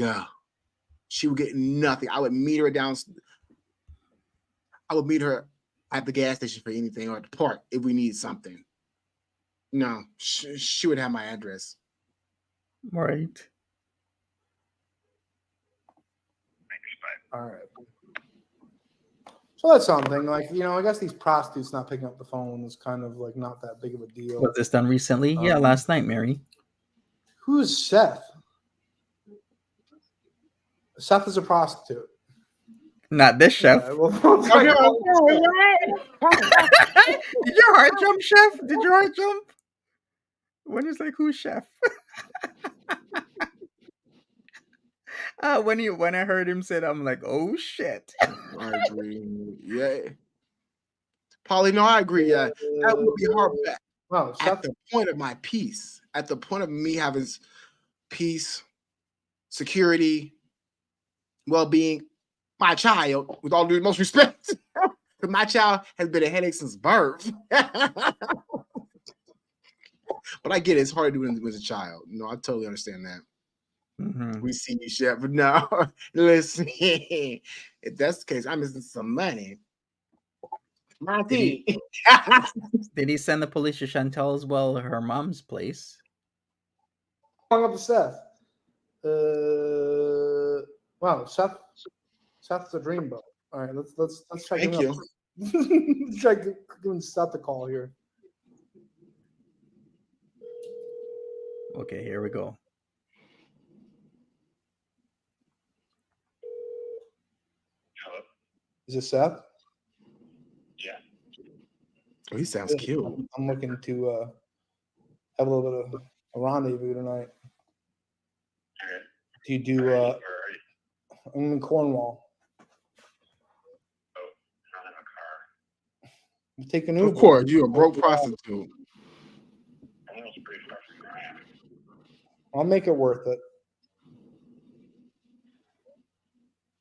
She would get nothing. I would meet her at the gas station for anything, or at the park if we need something. No, she would have my address. Right. All right. So that's something. Like, I guess these prostitutes not picking up the phone is kind of like not that big of a deal. Was this done recently? Yeah, last night, Mary. Who's Seth? Seth is a prostitute. Not this chef. Yeah, well, Did your heart jump, chef? Did your heart jump? When it's like, who's chef? When I heard him say that, I'm like, oh shit. I agree. Yeah. Polly, no, I agree. Yeah, that would be hard. Well, at the point of my peace, at the point of me having peace, security, well-being, my child, with all due most respect, because my child has been a headache since birth. But I get it. It's hard to do it as a child. No, I totally understand that. Mm-hmm. We see you, chef. But no, listen. If that's the case, I'm missing some money. Marty. Did he send the police to Chantel as well, her mom's place? Calling up to Seth. Wow, Seth's a dreamboat. All right, let's check him out. Let's try giving Seth a call here. Okay, here we go. Hello? Is it Seth? Yeah. Oh, he sounds cute. I'm looking to have a little bit of a rendezvous tonight. Okay. Do you do? Where are you? I'm in Cornwall. Oh, I don't have a car. I'm taking Uber. Of course, you're a broke prostitute. I think it's pretty far from where I am. I'll make it worth it.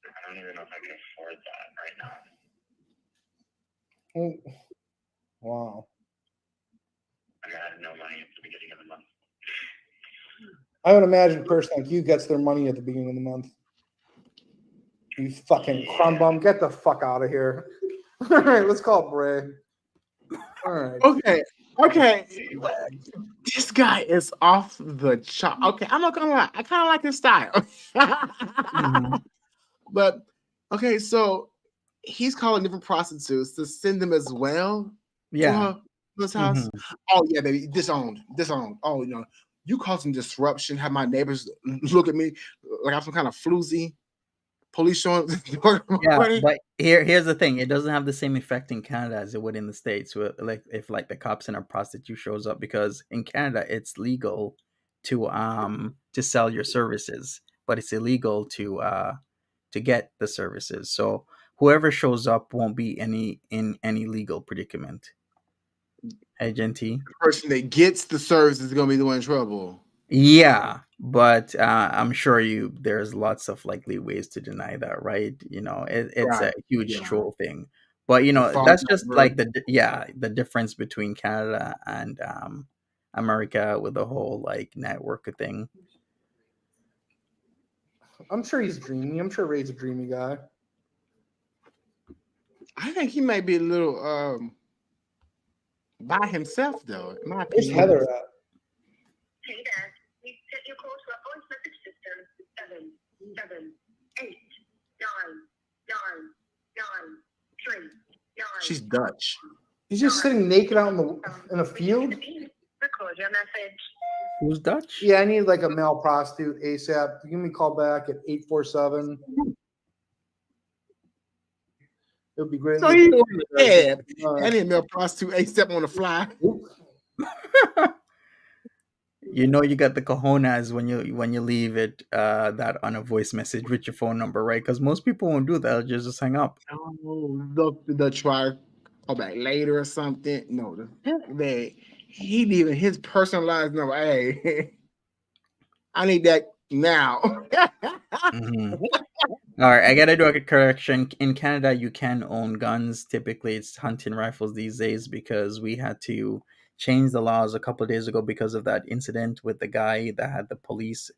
I don't even know if I can afford that right now. Oh, wow. I had no money at the beginning of the month. I would imagine a person like you gets their money at the beginning of the month. You fucking crumb bum, get the fuck out of here. All right, let's call it Bray. All right. Okay. This guy is off the chart. Okay, I'm not gonna lie. I kind of like his style. But okay, so he's calling different prostitutes to send them as well to his house. Oh yeah, baby, disowned. Oh, you causing disruption. Have my neighbors look at me like I'm some kind of floozy. Police showing. Yeah, but here's the thing: it doesn't have the same effect in Canada as it would in the States. Where, like, if like the cops and a prostitute shows up, because in Canada it's legal to sell your services, but it's illegal to get the services. So whoever shows up won't be in any legal predicament. Hey, Genty. The person that gets the service is gonna be the one in trouble. Yeah, but I'm sure there's lots of likely ways to deny that, right? It's a huge troll thing. But that's just like the difference between Canada and America with the whole like network thing. I'm sure he's dreamy. I'm sure Ray's a dreamy guy. I think he might be a little by himself though. In my Where's opinion. Heather at? Hey there. We've set your call to our voice message system. 7789993. She's Dutch. He's just sitting naked out in a field. Record your message. Who's Dutch? Yeah, I need like a male prostitute ASAP. Give me a call back at 847. It would be great. So he was dead. I need a male prostitute ASAP on the fly. You got the cojones when you leave it that on a voice message with your phone number, right? Because most people won't do that. They'll just hang up. Oh, they'll try call back later or something. No, the fact that he leaving his personalized number. Hey, I need that now. All right, I gotta do a correction. In Canada, you can own guns. Typically, it's hunting rifles these days because we had to change the laws a couple of days ago because of that incident with the guy that had the police,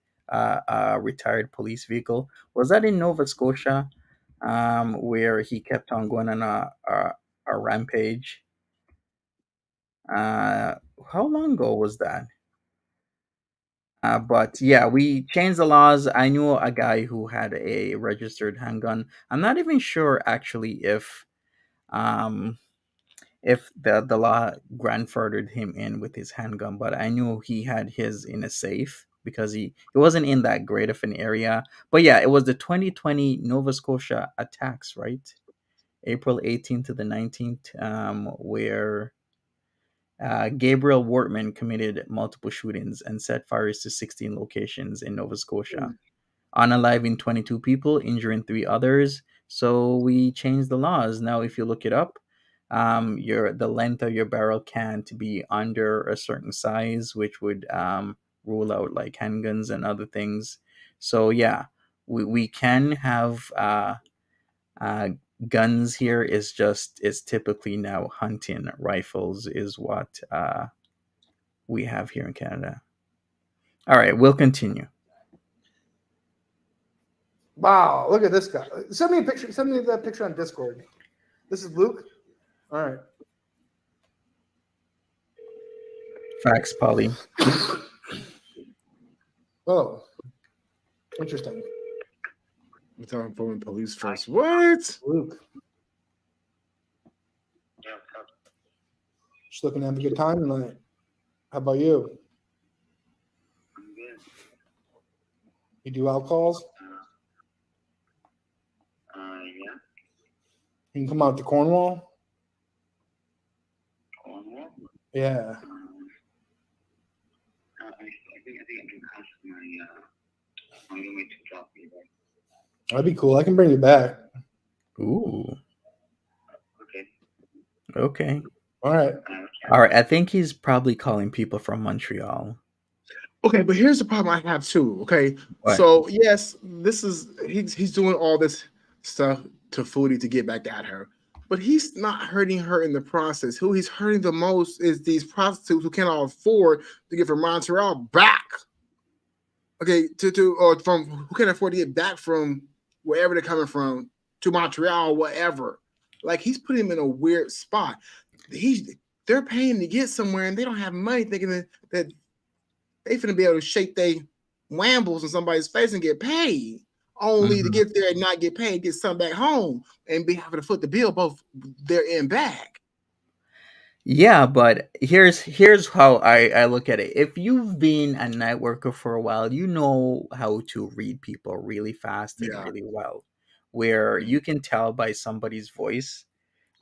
retired police vehicle. Was that in Nova Scotia, where he kept on going on a rampage? How long ago was that? But yeah, we changed the laws. I knew a guy who had a registered handgun. I'm not even sure actually if the law grandfathered him in with his handgun, but I knew he had his in a safe because he wasn't in that great of an area. But yeah, it was the 2020 Nova Scotia attacks, right? April 18th to the 19th, where Gabriel Wortman committed multiple shootings and set fires to 16 locations in Nova Scotia, unaliving 22 people, injuring 3 others. So we changed the laws. Now, if you look it up, the length of your barrel can't be under a certain size, which would rule out like handguns and other things. So yeah, we can have guns here. Is typically now hunting rifles is what we have here in Canada. All right, we'll continue. Wow, look at this guy. Send me a picture. Send me that picture on Discord. This is Luke. All right. Facts, Polly. Oh, interesting. We're talking phone police first. What? Luke. Just looking to have a good time tonight. How about you? You do alcohols? Yeah. You can come out to Cornwall? Cornwall? Yeah. I think I can ask my roommate to drop me there. That'd be cool. I can bring you back. Ooh. Okay. Okay. All right. All right. I think he's probably calling people from Montreal. Okay, but here's the problem I have too. Okay, What? so yes, he's doing all this stuff to Foodie to get back at her, but he's not hurting her in the process. Who he's hurting the most is these prostitutes who cannot afford to get from Montreal back. Okay, or from who can afford to get back from wherever they're coming from to Montreal or whatever. Like he's putting him in a weird spot. They're paying to get somewhere and they don't have money, thinking that they finna be able to shake their wambles in somebody's face and get paid, only to get there and not get paid, get something back home, and be having to foot the bill both there and back. Yeah, but here's how I look at it. If you've been a night worker for a while, you know how to read people really fast and really well, where you can tell by somebody's voice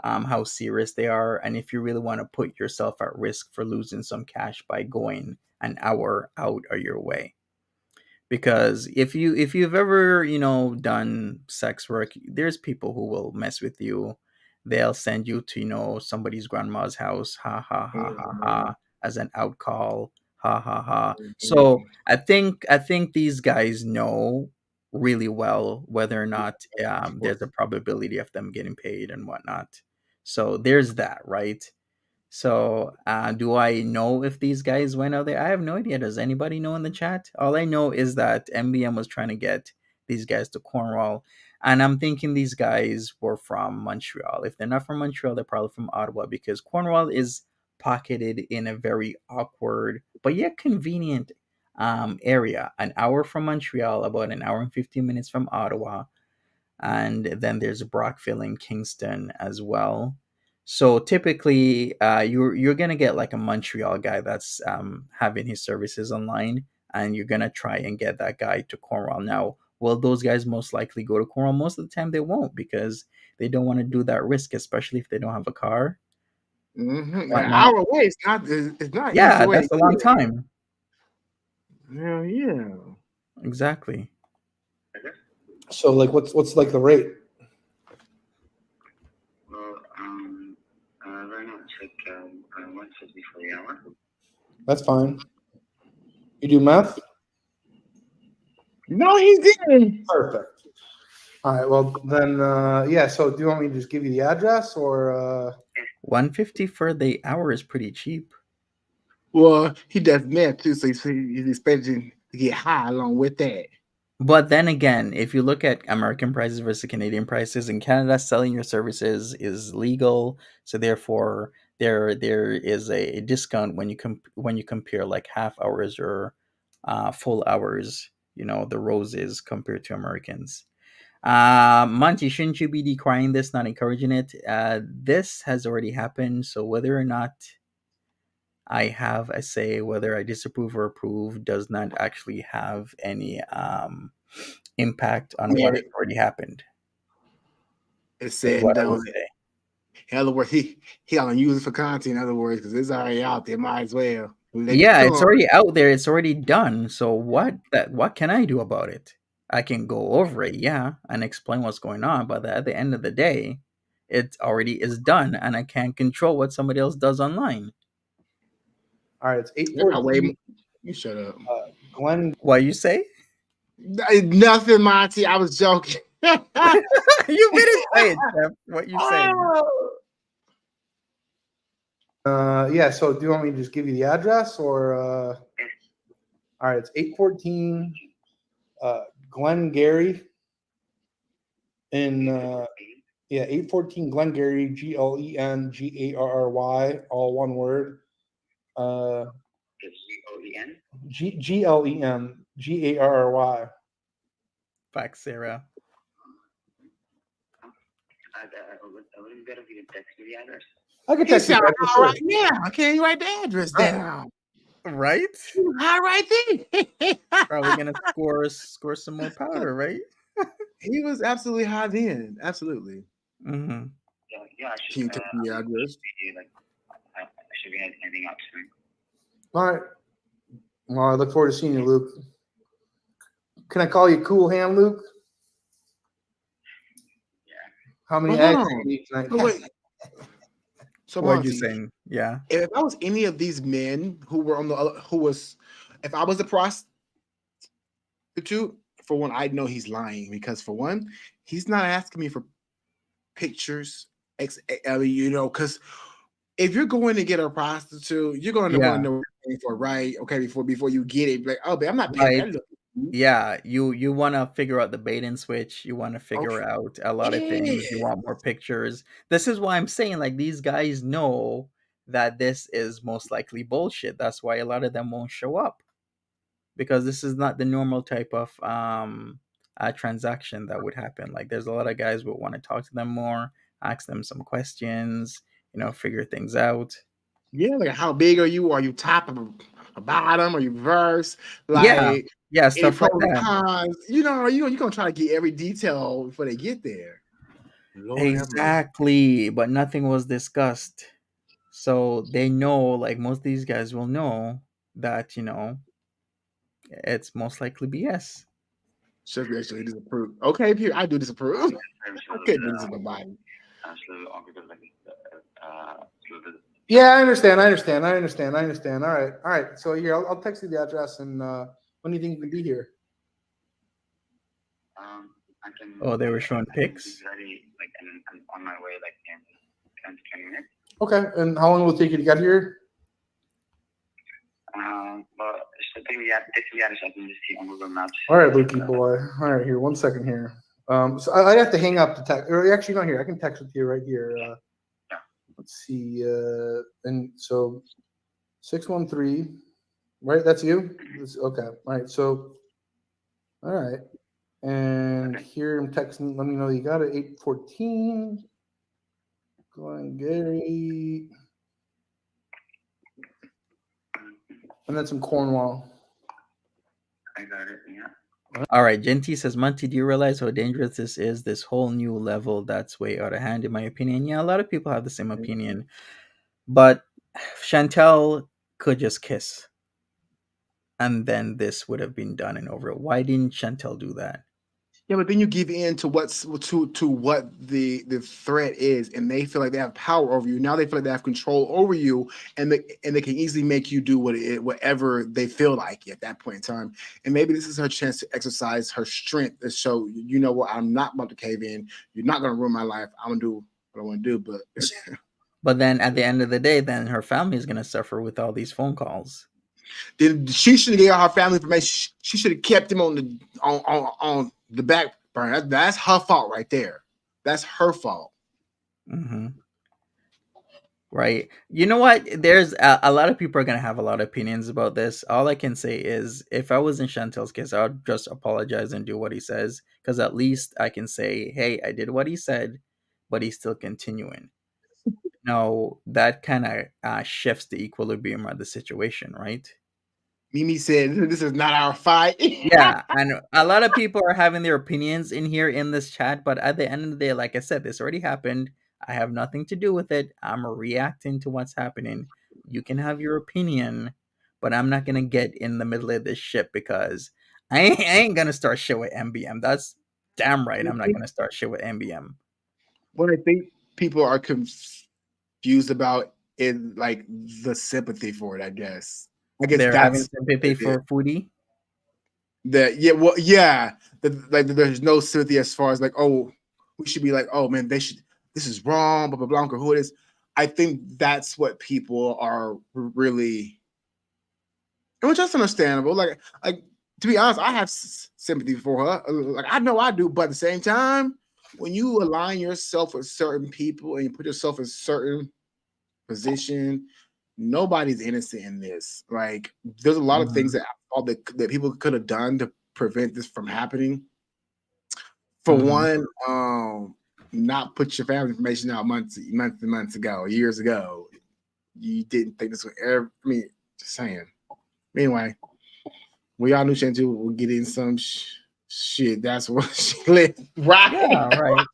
how serious they are, and if you really want to put yourself at risk for losing some cash by going an hour out of your way. Because if you've ever done sex work, there's people who will mess with you. They'll send you to somebody's grandma's house, ha ha ha ha ha, as an out call, ha ha ha. So I think these guys know really well whether or not there's a probability of them getting paid and whatnot. So there's that, right? So, do I know if these guys went out there? I have no idea. Does anybody know in the chat? All I know is that MBM was trying to get these guys to Cornwall, and I'm thinking these guys were from Montreal. If they're not from Montreal, they're probably from Ottawa, because Cornwall is pocketed in a very awkward but yet convenient area. An hour from Montreal, about an hour and 15 minutes from Ottawa, and then there's Brockville and Kingston as well. So typically, you're gonna get like a Montreal guy that's having his services online, and you're gonna try and get that guy to Cornwall. Now, will those guys most likely go to Cornwall? Most of the time, they won't, because they don't want to do that risk, especially if they don't have a car. An hour away, it's not. Yeah, easy that's a long time. Hell yeah. Exactly. So, like, what's like the rate? Well, right now it's like 150 for the hour. That's fine. You do math? No, he didn't. Perfect. All right. Well, then, yeah. So, do you want me to just give you the address, or? 150 for the hour is pretty cheap. Well, he does math too, so he's expecting to get high along with that. But then again, if you look at American prices versus Canadian prices, in Canada, selling your services is legal, so therefore there is a discount when you compare like half hours or full hours. The roses compared to Americans. Monty, shouldn't you be decrying this, not encouraging it? This has already happened, so whether or not I have a say, whether I disapprove or approve, does not actually have any impact on what has already happened. It's said and done. In other words, he gonna use it for content. In other words, because it's already out there, might as well. Yeah, it's already out there. It's already done. So what can I do about it? I can go over it, yeah, and explain what's going on. But at the end of the day, it already is done, and I can't control what somebody else does online. All right, it's 8:14. You shut up, Glenn. What you say? Nothing, Monty. I was joking. You better say it, Jeff. What you saying? Yeah. So, do you want me to just give you the address, or? All right, it's 814 Glengarry in 814 Glengarry, GLENGARRY, all one word. GLENGARRY. Fact, Sarah. Would it be better if you could text me the address? I can text you the address. All right, yeah. Okay, you write the address down. Right? High right there. Probably gonna score some more powder, right? He was absolutely high then. Absolutely. Mm-hmm. Yeah. Can you take me address? I should be heading out soon. All right. Well, I look forward to seeing you, Luke. Can I call you Cool Hand Luke? Yeah. How many Well, eggs hold do you on. need tonight? Oh, wait. So What are you Monty, saying? Yeah. if I was any of these men who were on the other, if I was a prostitute, for one, I'd know he's lying because for one, he's not asking me for pictures. I mean, because if you're going to get a prostitute, you're going to want to know what you're paying for, right? Okay, before you get it, like, oh, but I'm not paying Right. that. Yeah, you want to figure out the bait and switch. You want to figure Okay. out a lot of things. You Yeah. want more pictures. This is why I'm saying like these guys know that this is most likely bullshit. That's why a lot of them won't show up because this is not the normal type of transaction that would happen. Like there's a lot of guys would want to talk to them more, ask them some questions, figure things out. Yeah, like how big are you? Are you top of a bottom? Are you verse? Yeah, Like yeah, any stuff pros like and that. cons? You're gonna try to get every detail before they get there. Lord have mercy. Exactly, but nothing was discussed. So they know, like most of these guys will know that, it's most likely BS. Chef actually disapprove. Okay, Peter, I do disapprove. I couldn't do this in the body. Yeah, I understand. All right. So here, I'll text you the address, and when do you think you can be here? Oh, they were showing pics. I'm on my way, in 10 to 20 minutes. Okay, and how long will it take you to get here? But so take me the address. I can just see on Google Maps. All right, Lukey boy. All right, here, 1 second here. So I have to hang up the text, or actually not here. I can text with you right here. Let's see, and so 613, right? That's you. Okay. All right. So, all right, and here I'm texting. Let me know you got it. 814. Going Gary, and then some Cornwall. I got it. Yeah. All right, Genty says, Monty, do you realize how dangerous this is? This whole new level that's way out of hand, in my opinion. Yeah, a lot of people have the same opinion, but Chantel could just kiss, and then this would have been done and over. Why didn't Chantel do that? Yeah, but then you give in to what the threat is, and they feel like they have power over you. Now they feel like they have control over you, and they can easily make you do whatever they feel like at that point in time. And maybe this is her chance to exercise her strength to show you know what, I'm not about to cave in. You're not going to ruin my life. I'm gonna do what I want to do, But then at the end of the day, then her family is going to suffer with all these phone calls. Then she should have gave her family information. She should have kept them on the back burner. That's her fault right there. That's her fault. Mm-hmm. Right. You know what? There's a lot of people are going to have a lot of opinions about this. All I can say is if I was in Chantel's case, I would just apologize and do what he says. Because at least I can say, hey, I did what he said, but he's still continuing. Now, that kind of shifts the equilibrium of the situation, right? Mimi said, this is not our fight. Yeah, and a lot of people are having their opinions in here in this chat, but at the end of the day, like I said, this already happened. I have nothing to do with it. I'm reacting to what's happening. You can have your opinion, but I'm not gonna get in the middle of this shit because I ain't gonna start shit with MBM. That's damn right. I'm not gonna start shit with MBM. What I think people are confused about is like the sympathy for it, I guess. They're having that's sympathy for Foodie. There's no sympathy as far as like, oh, we should be like, oh man, this is wrong, blah blah blah, or who it is. I think that's what people are really, which is understandable. Like to be honest, I have sympathy for her. Like I know I do, but at the same time, when you align yourself with certain people and you put yourself in certain position, nobody's innocent in this. Like there's a lot of things that people could have done to prevent this from happening. For one, not put your family information out months ago, years ago. You didn't think this would ever. I mean, just saying. Anyway, we all knew Chantel would get in some shit. That's what she lit. Right. Yeah, right.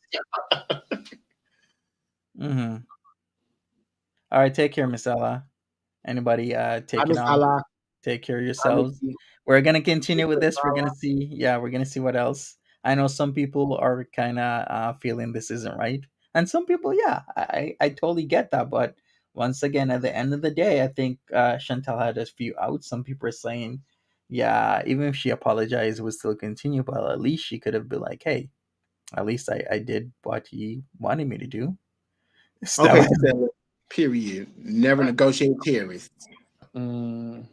All right, take care, Miss Ella. Anybody taking off? Take care of yourselves. We're gonna continue with this. We're gonna see. Yeah, we're gonna see what else. I know some people are kind of feeling this isn't right, and some people, yeah, I totally get that. But once again, at the end of the day, I think Chantal had a few outs. Some people are saying, yeah, even if she apologized, it would still continue. But at least she could have been like, hey, at least I did what he wanted me to do. Okay, so, period. Never negotiate terrorists. Damn,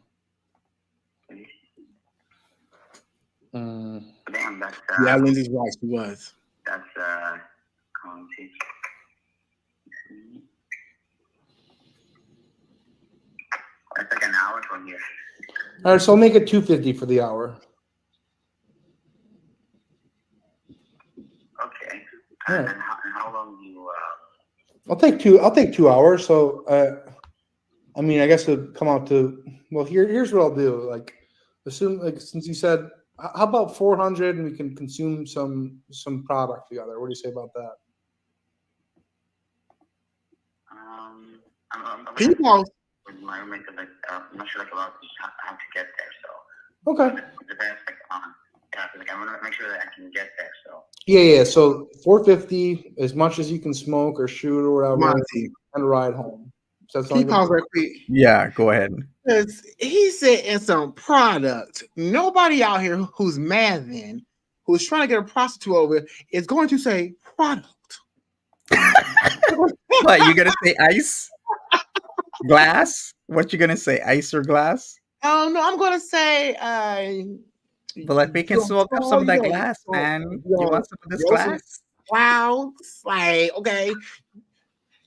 that's yeah, Lindsay's right. She was. That's Conti. That's like an hour from here. All right, so I'll make it $250 for the hour. Okay. All right. And how long do you? I'll take 2 hours. So, I mean, I guess it'd come out to. Well, here's what I'll do. Like, assume like since you said, how about 400 and we can consume some product together. What do you say about that? People. With my roommate, like, I'm not sure like about how to get there. So. Okay. The best, like, like I'm gonna make sure that I can get there. So. Yeah. So 450, as much as you can smoke or shoot or whatever, Monty. And ride home. So that's yeah, go ahead. Because he said in some product, nobody out here who's mathing, who's trying to get a prostitute over, is going to say product. What, you gonna say ice? Glass? What you gonna say? Ice or glass? Oh no, I'm gonna say but like we can smoke up some of that glass, man. You want some of this glass? Clouds, like, okay.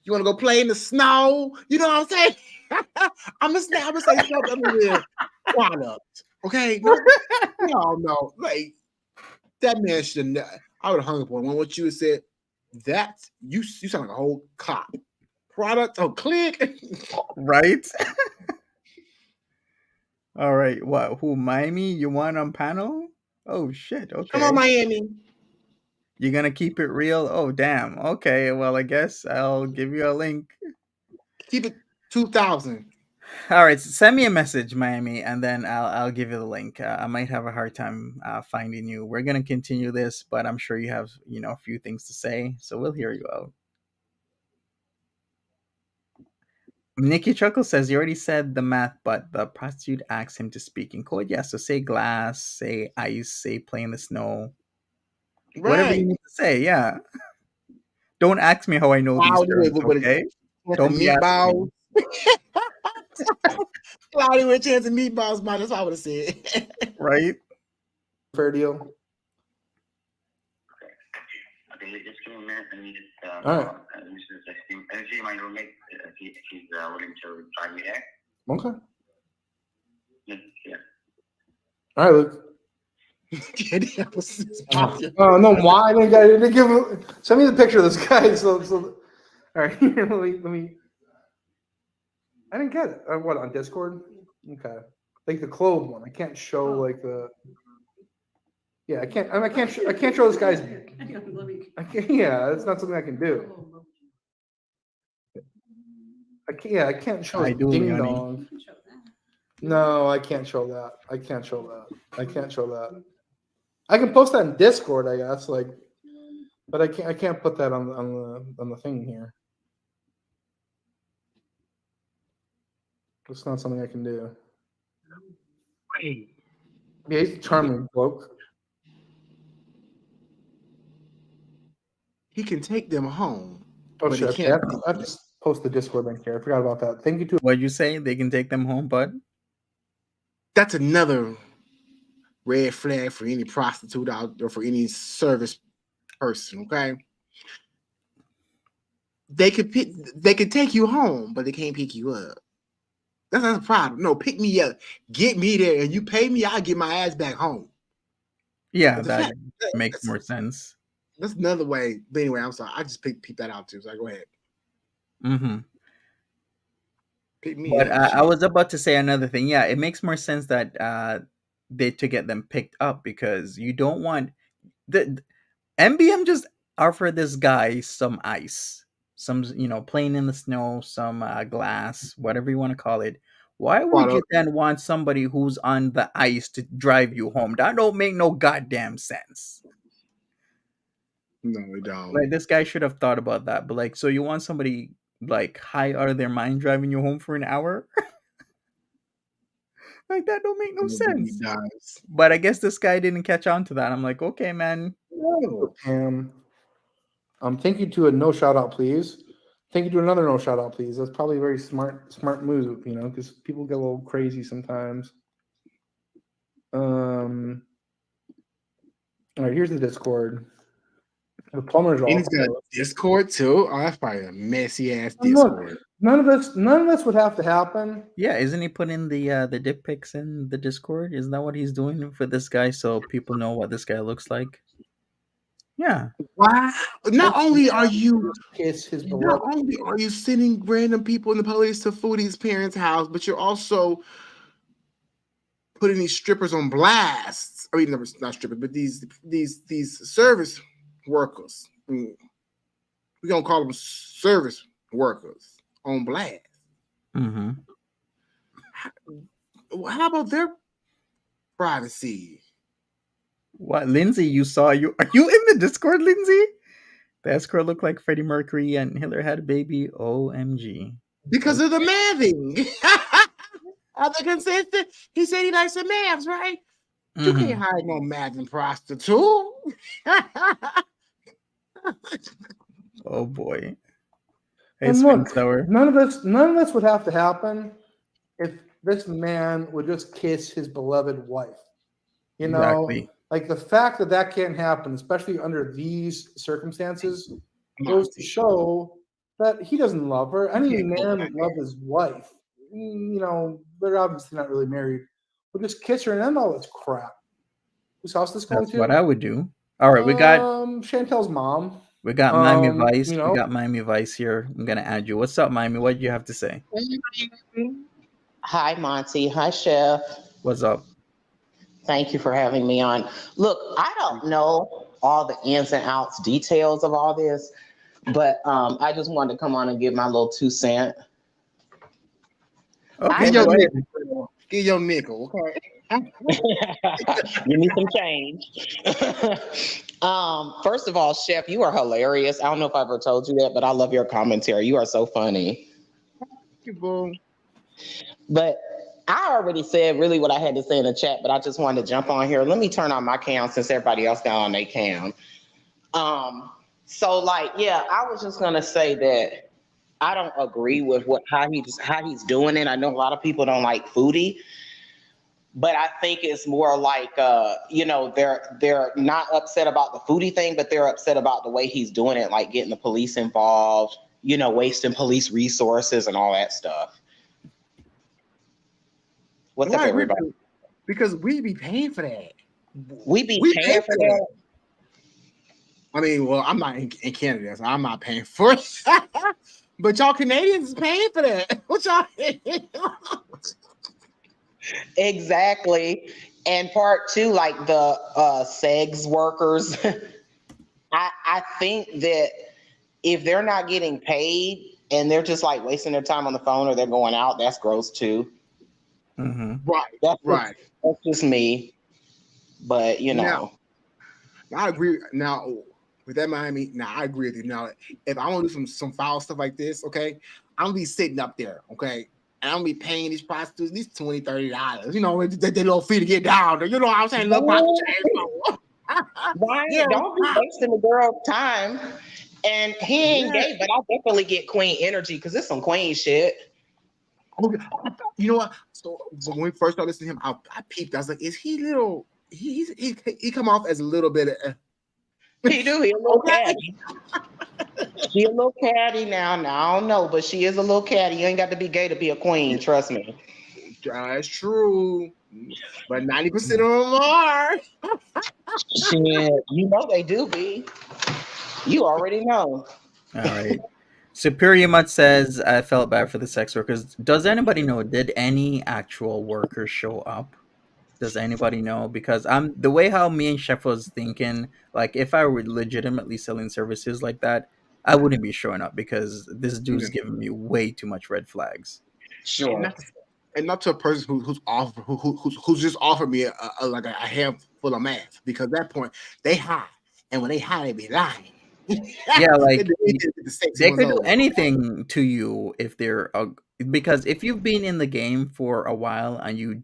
You want to go play in the snow? You know what I'm saying? I'm gonna say something with product. Okay? No. Like, that man should. I would have hung up on what you had said. That's you sound like a whole cop. Product. Oh, click. Right. All right. What? Who? Miami? You want on panel? Oh shit. Okay. Come on, Miami. You're gonna keep it real? Oh damn. Okay. Well, I guess I'll give you a link. Keep it 2,000. All right. Send me a message, Miami, and then I'll give you the link. I might have a hard time finding you. We're gonna continue this, but I'm sure you have a few things to say, so we'll hear you out. Nikki Chuckle says, you already said the math, but the prostitute asked him to speak in code. Yeah, so say glass, say ice, say play in the snow. Right. Whatever you need to say, yeah. Don't ask me how I know these terms, okay? Don't be meatballs. Cloudy with a chance of meatballs, man. That's what I would have said. Right? Fair deal. Okay, just give me a minute. Let me just. All right. And see my roommate if he's willing to drive me there. Okay. Yeah. All right, Luke. Oh no! Why didn't give him? Send me the picture of this guy. So all right, let me. I didn't get it. What, on Discord? Okay, like the clothed one. I can't show like the. Yeah, I can't. I can't show this guy's. I can't. Yeah, that's not something I can do. I can't show his ding dong. No, I can't show that. I can't show that. I can post that in Discord, I guess. Like, but I can't put that on the thing here. It's not something I can do. Yeah, he's a charming bloke. He can take them home. Oh shit! I have to post the Discord link here. I forgot about that. Thank you to. What'd you say? They can take them home, bud? That's another red flag for any prostitute out there, for any service person. Okay, they could take you home, but they can't pick you up. That's not a problem. No, pick me up, get me there, and you pay me, I'll get my ass back home. Yeah, that makes more sense. That's another way. But anyway, I'm sorry. I just peeped that out too. So go ahead. Mm-hmm. Pick me But up. I was about to say another thing. Yeah, it makes more sense that they to get them picked up because you don't want the MBM just offered this guy some ice, some playing in the snow, some glass, whatever you want to call it. Why would you then want somebody who's on the ice to drive you home? That don't make no goddamn sense. No, it don't. Like this guy should have thought about that. But like, so you want somebody like high out of their mind driving you home for an hour? Like that don't make no sense. But I guess this guy didn't catch on to that. I'm like, okay, man. Thank you to a no shout out, please. Thank you to another no shout out, please. That's probably a very smart move, because people get a little crazy sometimes. All right, here's the Discord. The plumbers all. He's got Discord too. Oh, that's probably a messy ass Discord. Look, none of this would have to happen. Yeah, isn't he putting the dick pics in the Discord? Isn't that what he's doing for this guy so people know what this guy looks like? Yeah. Wow. Not only are you sending random people in the police to Foodie's parents' house, but you're also putting these strippers on blast. I mean, not strippers, but these service workers. We're gonna call them service workers on blast. Mm-hmm. How about their privacy? What, Lindsay? Are you in the Discord, Lindsay? The escort looked like Freddie Mercury and Hitler had a baby. OMG. Because of the mathing. Are they consistent? He said he likes the maths, right? Mm-hmm. You can't hide no math and prostitute. Oh boy. And look, none of this would have to happen if this man would just kiss his beloved wife. Exactly. Like the fact that can't happen, especially under these circumstances, goes to show that he doesn't love her. Any man would love his wife. They're obviously not really married. We'll just kiss her and end all this crap. Whose house is going to? That's what I would do. All right, we got Chantel's mom. We got Miami Vice. We got Miami Vice here. I'm gonna add you. What's up, Miami? What do you have to say? Hi, Monty. Hi, Chef. What's up? Thank you for having me on. Look, I don't know all the ins and outs, details of all this, but I just wanted to come on and give my little 2 cents. Okay, Give your nickel. Okay. Give me some change. First of all, Chef, you are hilarious. I don't know if I ever told you that, but I love your commentary. You are so funny. Thank you, boo. But I already said really what I had to say in the chat, but I just wanted to jump on here. Let me turn on my cam since everybody else got on their cam. So I was just gonna say that I don't agree with how he's doing it. I know a lot of people don't like Foodie, but I think it's more like they're not upset about the Foodie thing, but they're upset about the way he's doing it, like getting the police involved, wasting police resources and all that stuff. What's up, everybody? Because we be paying for that. We paying for that. I mean, well, I'm not in Canada, so I'm not paying for it. But y'all Canadians is paying for that. What y'all? Exactly. And part 2, like the sex workers, I think that if they're not getting paid and they're just like wasting their time on the phone or they're going out, that's gross too. Mm-hmm. Right. That's just me. But Now, I agree. Now with that Miami, I agree with you. Now, if I want to do some foul stuff like this, okay, I'm gonna be sitting up there, okay, and I'm gonna be paying these prostitutes these $20, $30. That little fee to get down there. You know what I'm saying? Little Why? Yeah. Don't be wasting the girl's time. And he ain't gay, but I definitely get queen energy because it's some queen shit. Okay. You know what? So when we first started listening to him, I peeped. I was like, is he little? He come off as a little bit of. He do. He a little catty. She a little catty now. I don't know, but she is a little catty. You ain't got to be gay to be a queen. Trust me. That's true. But 90% of them are. Shit, they do be. You already know. All right. Superior Mutt says, I felt bad for the sex workers. Does anybody know? Did any actual workers show up? Does anybody know? Because I'm the way how me and Chef was thinking, like if I were legitimately selling services like that, I wouldn't be showing up because this dude's giving me way too much red flags. Sure. And not to a person who's just offered me a handful of math, because at that point they high, and when they high they be lying. Yeah, like they could do anything to you if they're because if you've been in the game for a while and you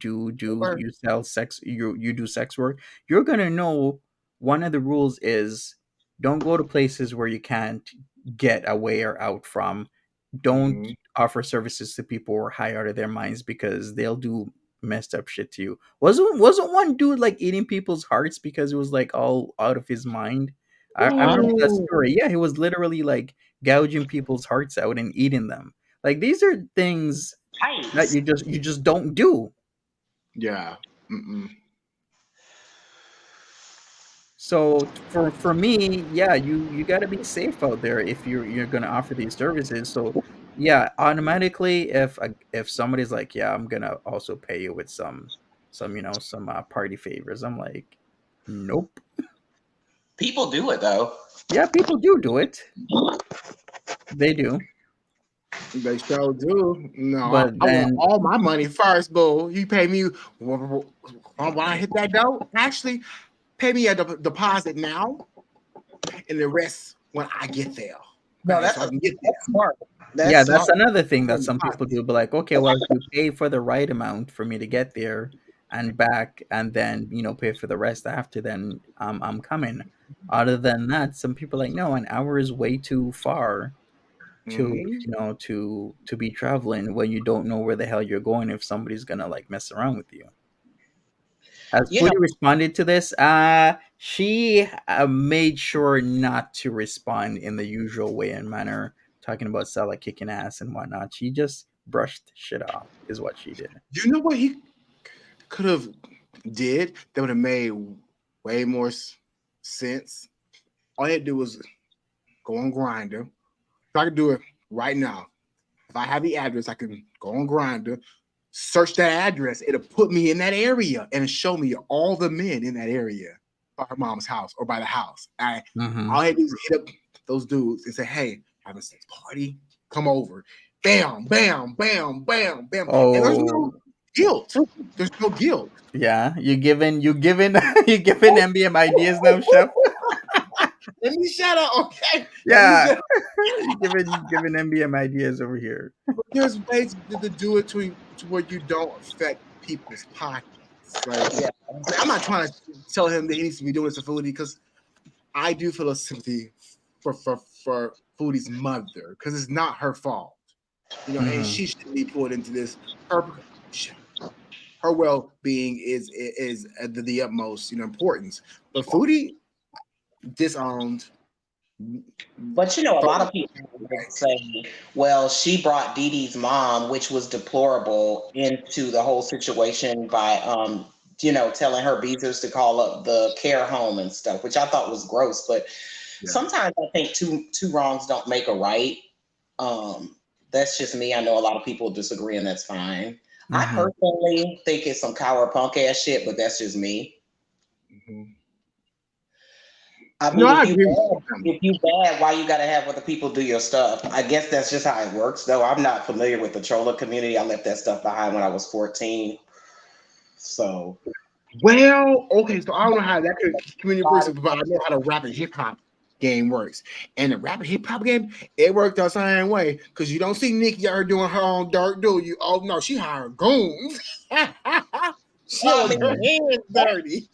sell sex, you do sex work, you're gonna know one of the rules is don't go to places where you can't get away or out from. Don't offer services to people who are high out of their minds because they'll do messed up shit to you. Wasn't one dude like eating people's hearts because it was like all out of his mind? I remember that story. Yeah, he was literally like gouging people's hearts out and eating them. Like these are things that you just don't do. Yeah. So for me, yeah, you got to be safe out there if you're going to offer these services. So yeah, automatically if somebody's like, yeah, I'm going to also pay you with some party favors, I'm like, nope. People do it though. Yeah, people do it. They do. They sure do. No, But I then, want all my money first, boo. You pay me when I hit that door. Actually, pay me a deposit now, and the rest when I get there. No, that's smart. That's another thing that some people do. But like, okay, well, if you pay for the right amount for me to get there and back, and then pay for the rest after, then I'm coming. Other than that, some people are like, no, an hour is way too far to to be traveling when you don't know where the hell you're going if somebody's gonna like mess around with you. Has Foodie responded to this? She made sure not to respond in the usual way and manner, talking about Salah kicking ass and whatnot. She just brushed shit off, is what she did. You know what he could have did that would have made way more sense? All he had to do was go on Grindr. If I could do it right now, if I have the address, I can go on Grindr, search that address. It'll put me in that area and show me all the men in that area by her mom's house or by the house. All I had to do is hit up those dudes and say, hey, having a sex party, come over. Bam, bam, bam, bam, bam. Oh. And there's no guilt. There's no guilt. Yeah, you giving MBM ideas now, Chef? Let me shut up, okay? Yeah, giving MBM ideas over here. There's ways to do it to where you don't affect people's pockets. Like, I'm not trying to tell him that he needs to be doing this to Foodie, because I do feel a sympathy for Foodie's mother, because it's not her fault, and she shouldn't be pulled into this. Her well-being is the utmost importance. But Foodie disowned. But a lot of people say, well, she brought Dee Dee's mom, which was deplorable, into the whole situation by telling her beezers to call up the care home and stuff, which I thought was gross. But sometimes I think two wrongs don't make a right. That's just me. I know a lot of people disagree, and that's fine. I personally think it's some coward punk ass shit, but that's just me. I mean, if you bad, why you gotta have other people do your stuff? I guess that's just how it works, though. I'm not familiar with the troller community. I left that stuff behind when I was 14. So, well, okay. So I don't know how that community works, but I know how the rap and hip hop game works. And the rap and hip hop game, it worked the same way, because you don't see Nicki out here doing her own dirt, do you? Oh no, she hired goons. She had her hands dirty.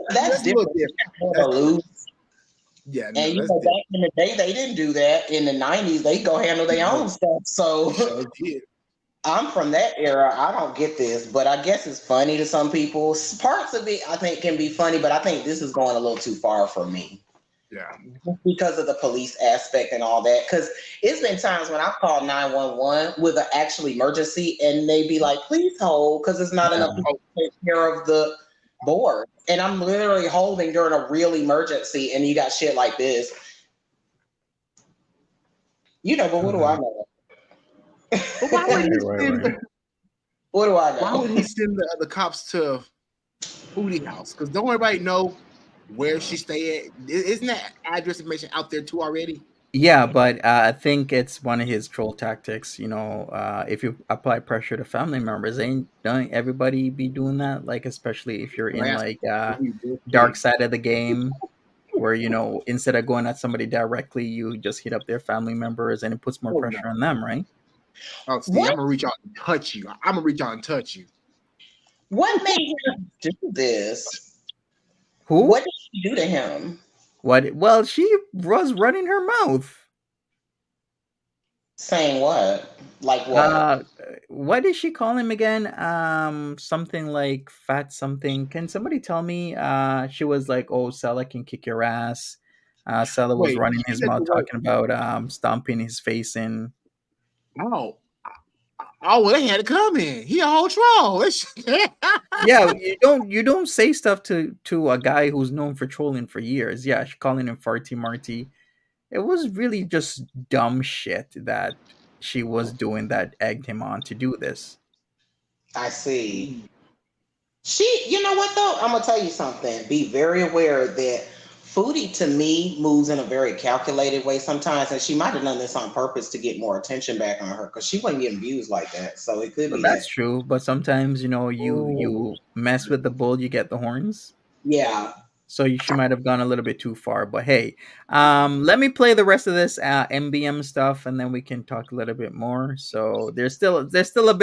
That's different. Yeah, no, and back in the day, they didn't do that. In the 90s, they go handle their own stuff. So I'm from that era. I don't get this, but I guess it's funny to some people. Parts of it, I think, can be funny, but I think this is going a little too far for me. Yeah. Because of the police aspect and all that. Because it's been times when I've called 911 with an actual emergency, and they be like, please hold, because it's not enough people to take care of the board. And I'm literally holding during a real emergency, and you got shit like this. But what do I know? But why would he Right, send? right. What do I Why would know? he send the cops to Foodie house? Because don't everybody know where she stay at? Isn't that address information out there too already? Yeah, but I think it's one of his troll tactics. If you apply pressure to family members, ain't don't everybody be doing that? Like, especially if you're Well, in that's like real dark quick. side of the game, where instead of going at somebody directly, you just hit up their family members, and it puts more Oh no. pressure on them, right? Oh, Steve, What I'm gonna reach out and touch you. I'm gonna reach out and touch you. what made him do this? Who? What did she do to him? What? Well, she was running her mouth. Saying what? Like what? Uh, what did she call him again? Something like fat something. Can somebody tell me? She was like, "Oh, Sella can kick your ass." Sella was Wait, running she his said mouth the word. talking about stomping his face in. Oh, well, they had to come in. He a whole troll. Yeah, you don't say stuff to a guy who's known for trolling for years. Yeah, she calling him farty Marty. It was really just dumb shit that she was doing that egged him on to do this. I see. You know what though? I'm gonna tell you something. Be very aware that Foodie to me moves in a very calculated way sometimes, and she might have done this on purpose to get more attention back on her because she wasn't getting views like that. So it could But be that's that. true. But sometimes, you Oh, you mess with the bull, you get the horns. Yeah. So she might have gone a little bit too far. But hey, let me play the rest of this MBM stuff, and then we can talk a little bit more. So there's still a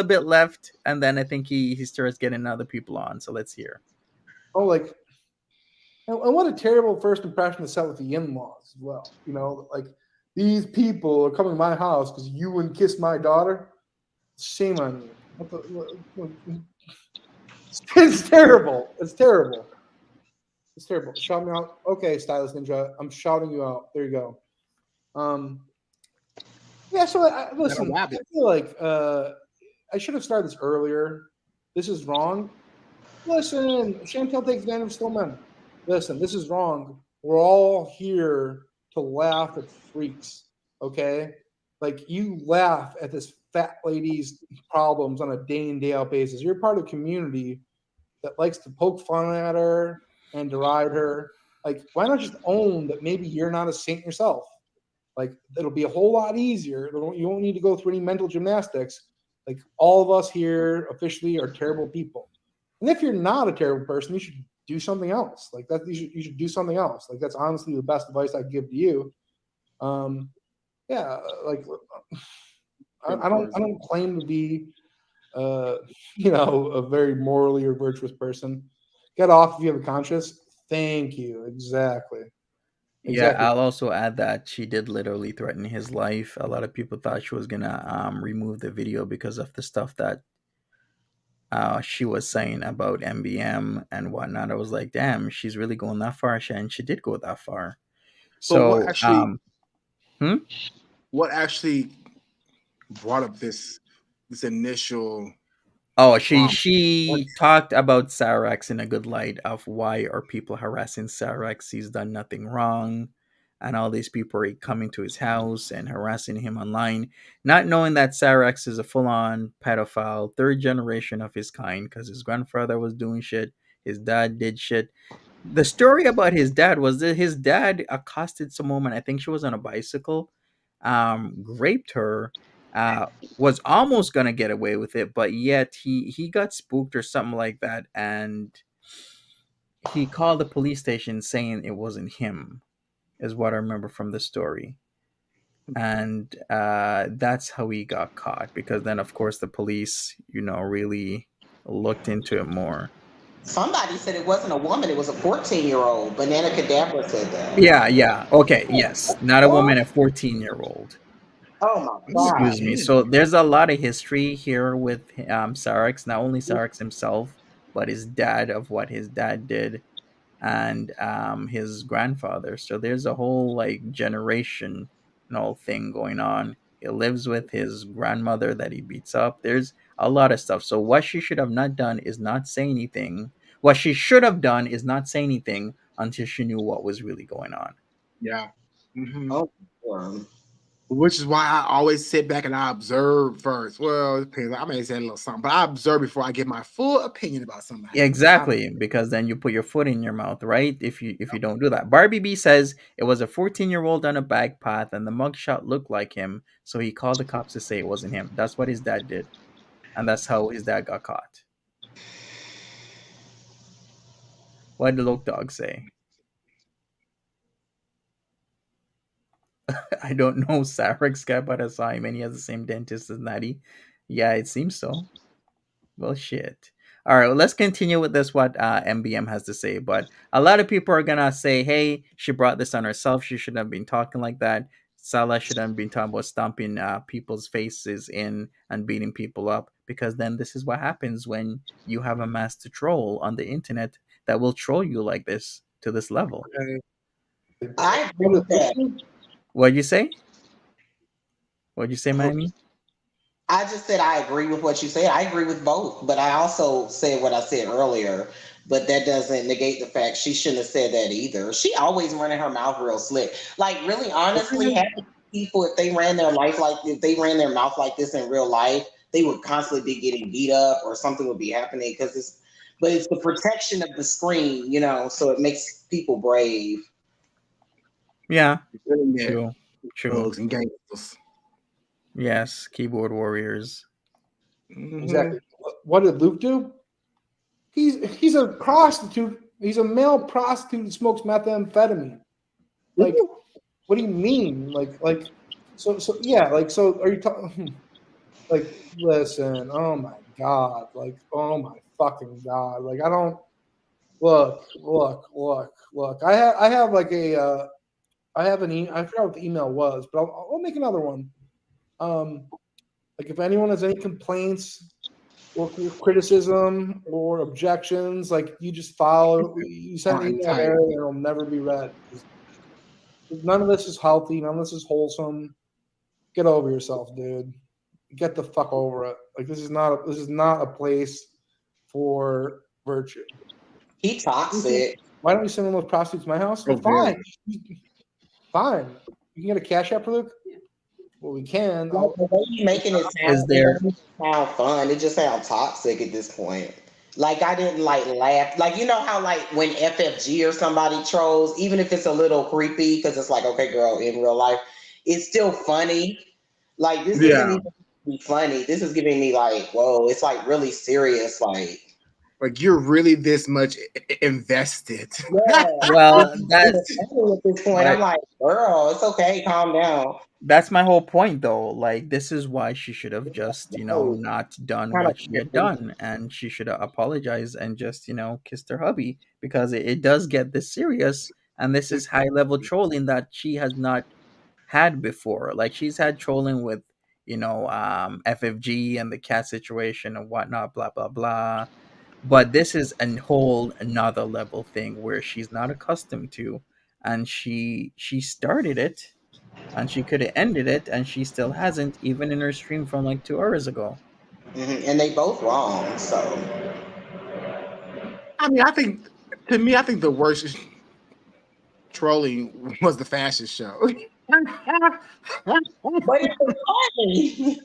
bit left, and then I think he starts getting other people on. So let's hear. Oh, like, and what a terrible first impression to set with the in-laws as well. Like, these people are coming to my house because you wouldn't kiss my daughter. Shame on you. It's terrible. It's terrible. It's terrible. Shout me out. Okay, Stylist Ninja. I'm shouting you out. There you go. Yeah, so listen, I feel like I should have started this earlier. This is wrong. Listen, Chantel takes advantage of still men. Listen, this is wrong. We're all here to laugh at freaks, okay? Like, you laugh at this fat lady's problems on a day in, day out basis. You're part of a community that likes to poke fun at her and deride her. Like, why not just own that maybe you're not a saint yourself? Like, it'll be a whole lot easier. You won't need to go through any mental gymnastics. Like, all of us here officially are terrible people. And if you're not a terrible person, you should do something else. Like that, you should do something else. Like, that's honestly the best advice I'd give to you. Yeah, like I don't claim to be, a very morally or virtuous person. Get off if you have a conscience. Thank you. Exactly. Yeah, I'll also add that she did literally threaten his life. A lot of people thought she was gonna remove the video because of the stuff that she was saying about MBM and whatnot. I was like, damn, she's really going that far, and she did go that far. But So, what actually brought up this initial? Oh, she talked about Sarax in a good light of why are people harassing Sarax? He's done nothing wrong, and all these people are coming to his house and harassing him online, not knowing that Sarax is a full-on pedophile, third generation of his kind, because his grandfather was doing shit, his dad did shit. The story about his dad was that his dad accosted some woman. I think she was on a bicycle, raped her, uh, was almost gonna get away with it, but yet he got spooked or something like that, and he called the police station saying it wasn't him, is what I remember from the story. And that's how he got caught, because then of course the police, really looked into it more. Somebody said it wasn't a woman, it was a 14-year-old. Banana Cadabra said that. Yeah. Okay, yes. Not a woman, a 14-year-old. Oh my God. Excuse me. So there's a lot of history here with Sarax, not only Sarax himself, but his dad, of what his dad did, and his grandfather. So there's a whole like generational thing going on. He lives with his grandmother that he beats up. There's a lot of stuff. So what she should have not done is not say anything. What she should have done is not say anything until she knew what was really going on. Yeah. Mm-hmm. Oh, Which is why I always sit back and I observe first. Well, it depends. I may say a little something, but I observe before I give my full opinion about somebody. Yeah, exactly, because then you put your foot in your mouth, right? If you don't do that. Barbie B says it was a 14-year-old on a bike path and the mugshot looked like him, so he called the cops to say it wasn't him. That's what his dad did. And that's how his dad got caught. What did the local dog say? I don't know. Sarek Sky, but I saw him and he has the same dentist as Natty. Yeah, it seems so. Well, shit. All right, well, let's continue with this. What MBM has to say, but a lot of people are gonna say, "Hey, she brought this on herself. She shouldn't have been talking like that. Salah shouldn't have been talking about stomping people's faces in and beating people up, because then this is what happens when you have a master troll on the internet that will troll you like this to this level." I agree with that. What'd you say? What'd you say, Miami? I just said I agree with what you said. I agree with both, but I also said what I said earlier. But that doesn't negate the fact she shouldn't have said that either. She always running her mouth real slick. Like, really, honestly, half the people, if they ran their mouth like this in real life, they would constantly be getting beat up or something would be happening because it's the protection of the screen, so it makes people brave. Yeah, true. Drugs and gangsters. Yes, keyboard warriors. Exactly. What did Luke do? He's a prostitute. He's a male prostitute that smokes methamphetamine. Like, what do you mean? So are you talking? Like, listen. Oh my god. Like, oh my fucking god. Like, I don't. Look. I have like a. I have an I forgot what the email was, but I'll make another one. Like, if anyone has any complaints or criticism or objections, like, you just you send an email there and it'll never be read. None of this is healthy. None of this is wholesome. Get over yourself, dude. Get the fuck over it. Like, this is not a place for virtue. He toxic. Why don't you send one of those prostitutes to my house? Oh, fine. Fine. You can get a cash app for Luke? Well, we can. The way you making it sound fun. It just sounds toxic at this point. Like, I didn't laugh. Like, you know how when FFG or somebody trolls, even if it's a little creepy, because it's like, okay, girl, in real life, it's still funny. Like, this isn't even be funny. This is giving me whoa, it's really serious. Like, you're really this much invested. Yeah. Well, that's at this point. I'm like, girl, it's okay, calm down. That's my whole point, though. Like, this is why she should have just, not done what she had done, and she should have apologized and just, kissed her hubby, because it does get this serious, and this is high-level trolling that she has not had before. Like, she's had trolling with, FFG and the cat situation and whatnot, blah blah blah. But this is a whole another level thing where she's not accustomed to, and she started it. And she could have ended it, and she still hasn't, even in her stream from 2 hours ago. Mm-hmm. And they both wrong, so. I mean, I think the worst trolling was the fashion show. But it was funny.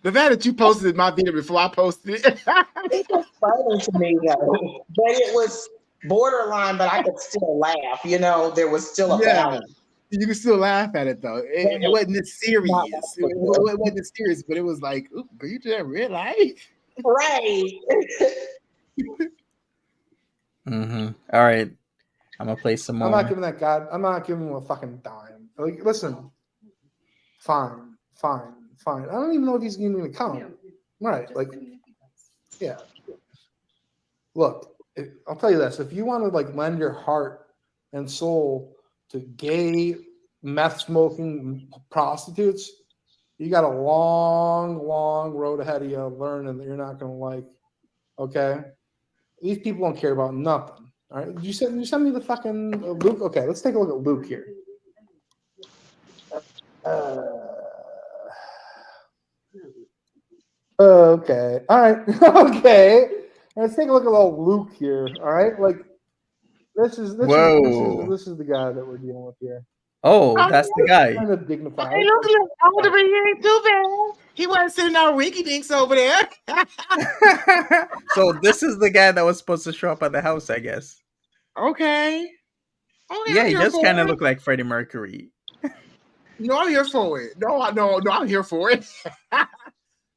The fact that you posted my video before I posted it. It was funny to me, though. But it was borderline, but I could still laugh. There was still a balance. You can still laugh at it, though. It wasn't as serious. It wasn't as serious, but it was like, ooh, but you did real life. Right. Mm-hmm. All right. I'm going to play some more. I'm not giving him a fucking dime. Like, listen. Fine. I don't even know if he's going to come. Right. Like, yeah. Look, I'll tell you this. If you want to, lend your heart and soul to gay meth smoking prostitutes, you got a long road ahead of you learning that you're not going to like. Okay, these people don't care about nothing. All right, you send me the fucking Luke. Okay, let's take a look at Luke here. Okay, all right, okay. Let's take a look at little Luke here. All right, This is the guy that we're dealing with here. Oh, that's the guy. Kind of dignified. Hey, look, older, but he ain't too bad. He wasn't sitting on Ricky Dinks over there. So this is the guy that was supposed to show up at the house, I guess. Okay. Yeah, I'm he here just for kind of it. looked like Freddie Mercury. No, I'm here for it. No, I'm here for it.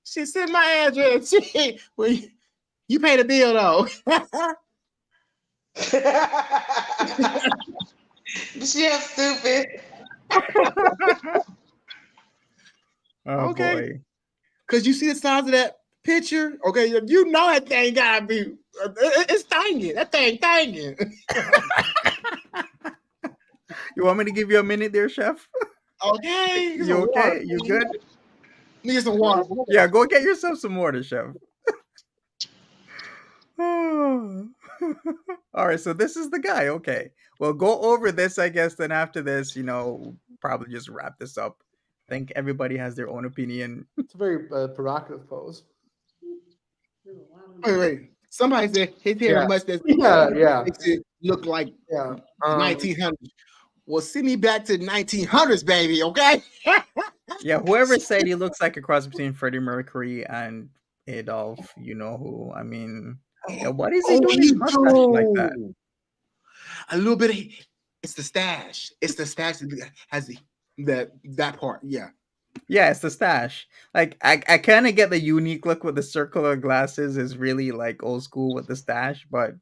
She sent my address. Well, you pay the bill though. She's stupid. Okay. Boy. Because you see the size of that picture. Okay, you know that thing gotta be. It's thangin'. That thing thangin'. You want me to give you a minute there, chef? Okay. You okay? Water, You good? Need some water. Yeah, go get yourself some water, chef. All right, so this is the guy. Okay, well, go over this, I guess. Then after this, probably just wrap this up. I think everybody has their own opinion. It's a very provocative pose. Wait. Somebody said his hair must have makes it look like 1900s. Well, send me back to 1900s, baby. Okay. Yeah, whoever said he looks like a cross between Freddie Mercury and Adolf, you know who? I mean, what is he doing his mustache like that? A little bit. It's the stash. It's the stash that has that part. Yeah. Yeah, it's the stash. Like I kind of get the unique look with the circular glasses is really like old school with the stash, but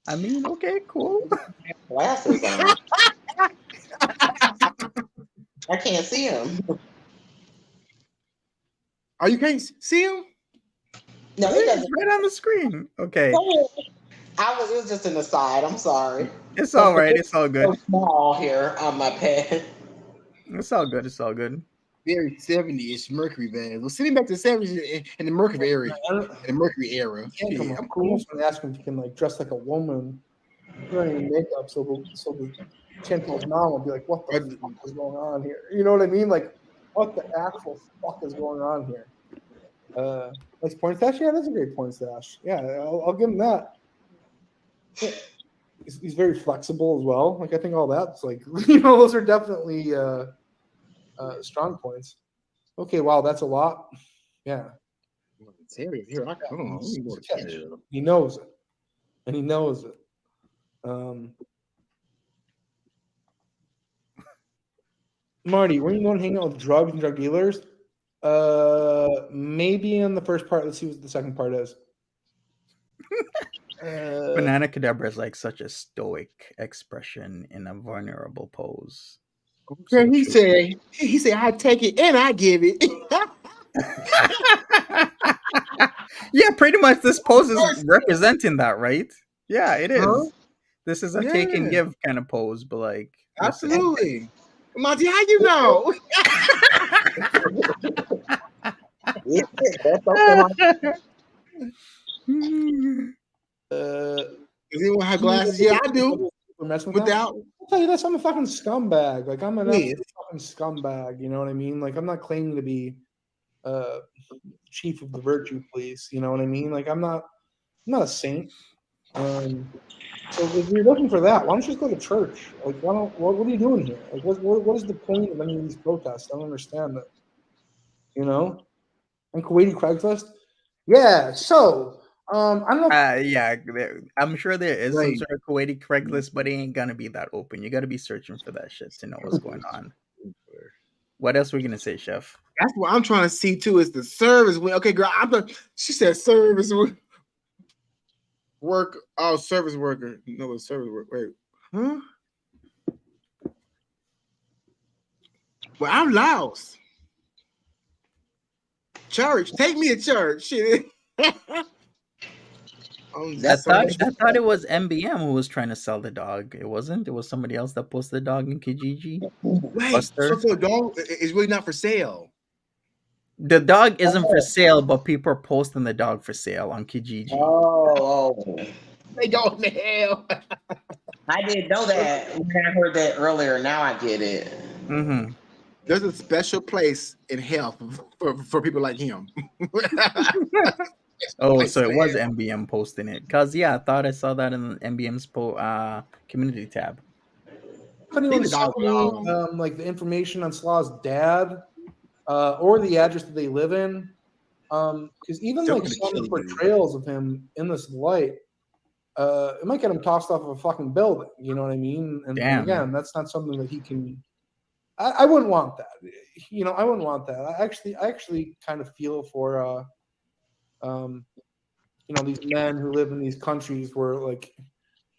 I mean, okay, cool. Glasses on. I can't see him. Oh, you can't see him? No, he doesn't. It's right on the screen. Okay. It was just an aside. I'm sorry. It's all right. It's all good. So small here on my pad. It's all good. It's all good. Very 70-ish Mercury band. Well, sitting back to the 70s in the Mercury era. Yeah, I'm cool. When they ask him if he can like dress like a woman, wearing makeup, so the Chantal's mom will be like, "What the fuck is going on here?" You know what I mean? Like, what the actual fuck is going on here? Nice point stash. Yeah, that's a great point stash. Yeah, I'll give him that. Yeah. He's very flexible as well. Like I think all that's like those are definitely strong points. Okay, wow, that's a lot. Yeah. Serious here. He knows it, and he knows it. Marty, were you going to hang out with drugs and drug dealers? Maybe in the first part. Let's see what the second part is. Banana Cadabra is like such a stoic expression in a vulnerable pose. Okay, he said, I take it and I give it. Yeah, pretty much this pose is representing that, right? Yeah, it is. Huh? This is a take and give kind of pose, but like absolutely. Monty, how you know? Does anyone have glasses? Yeah, I do. Without, I'll tell you this, I'm a fucking scumbag. Like I'm an fucking scumbag. You know what I mean? Like I'm not claiming to be chief of the virtue police. You know what I mean? Like I'm not a saint. So if you're looking for that, why don't you just go to church? Like what are you doing here? Like what is the point of any of these protests? I don't understand that. You know? And Kuwaiti Craigslist? Yeah, so I don't know. Yeah, I'm sure there is some sort of Kuwaiti Craigslist, but it ain't gonna be that open. You gotta be searching for that shit to know what's going on. What else were we gonna say, Chef? That's what I'm trying to see too. Is the service? Okay, girl. She said service work. Oh, service worker. No, it's service worker. Wait, huh? Well, I'm lost. Church, take me to church. Shit. I thought it was MBM who was trying to sell the dog. It wasn't. It was somebody else that posted the dog in Kijiji. Wait, so the dog is really not for sale. The dog isn't for sale, but people are posting the dog for sale on Kijiji. Oh. They go in the hell. I didn't know that. I heard that earlier. Now I get it. Mm-hmm. There's a special place in hell for people like him. Oh, so it was MBM posting it. Because, yeah, I thought I saw that in MBM's community tab. If anyone sent me like the information on Slaw's dad or the address that they live in, because even like some portrayals of him in this light, it might get him tossed off of a fucking building. You know what I mean? And again, that's not something that he can. I wouldn't want that. You know, I wouldn't want that. I actually kind of feel for you know, these men who live in these countries where like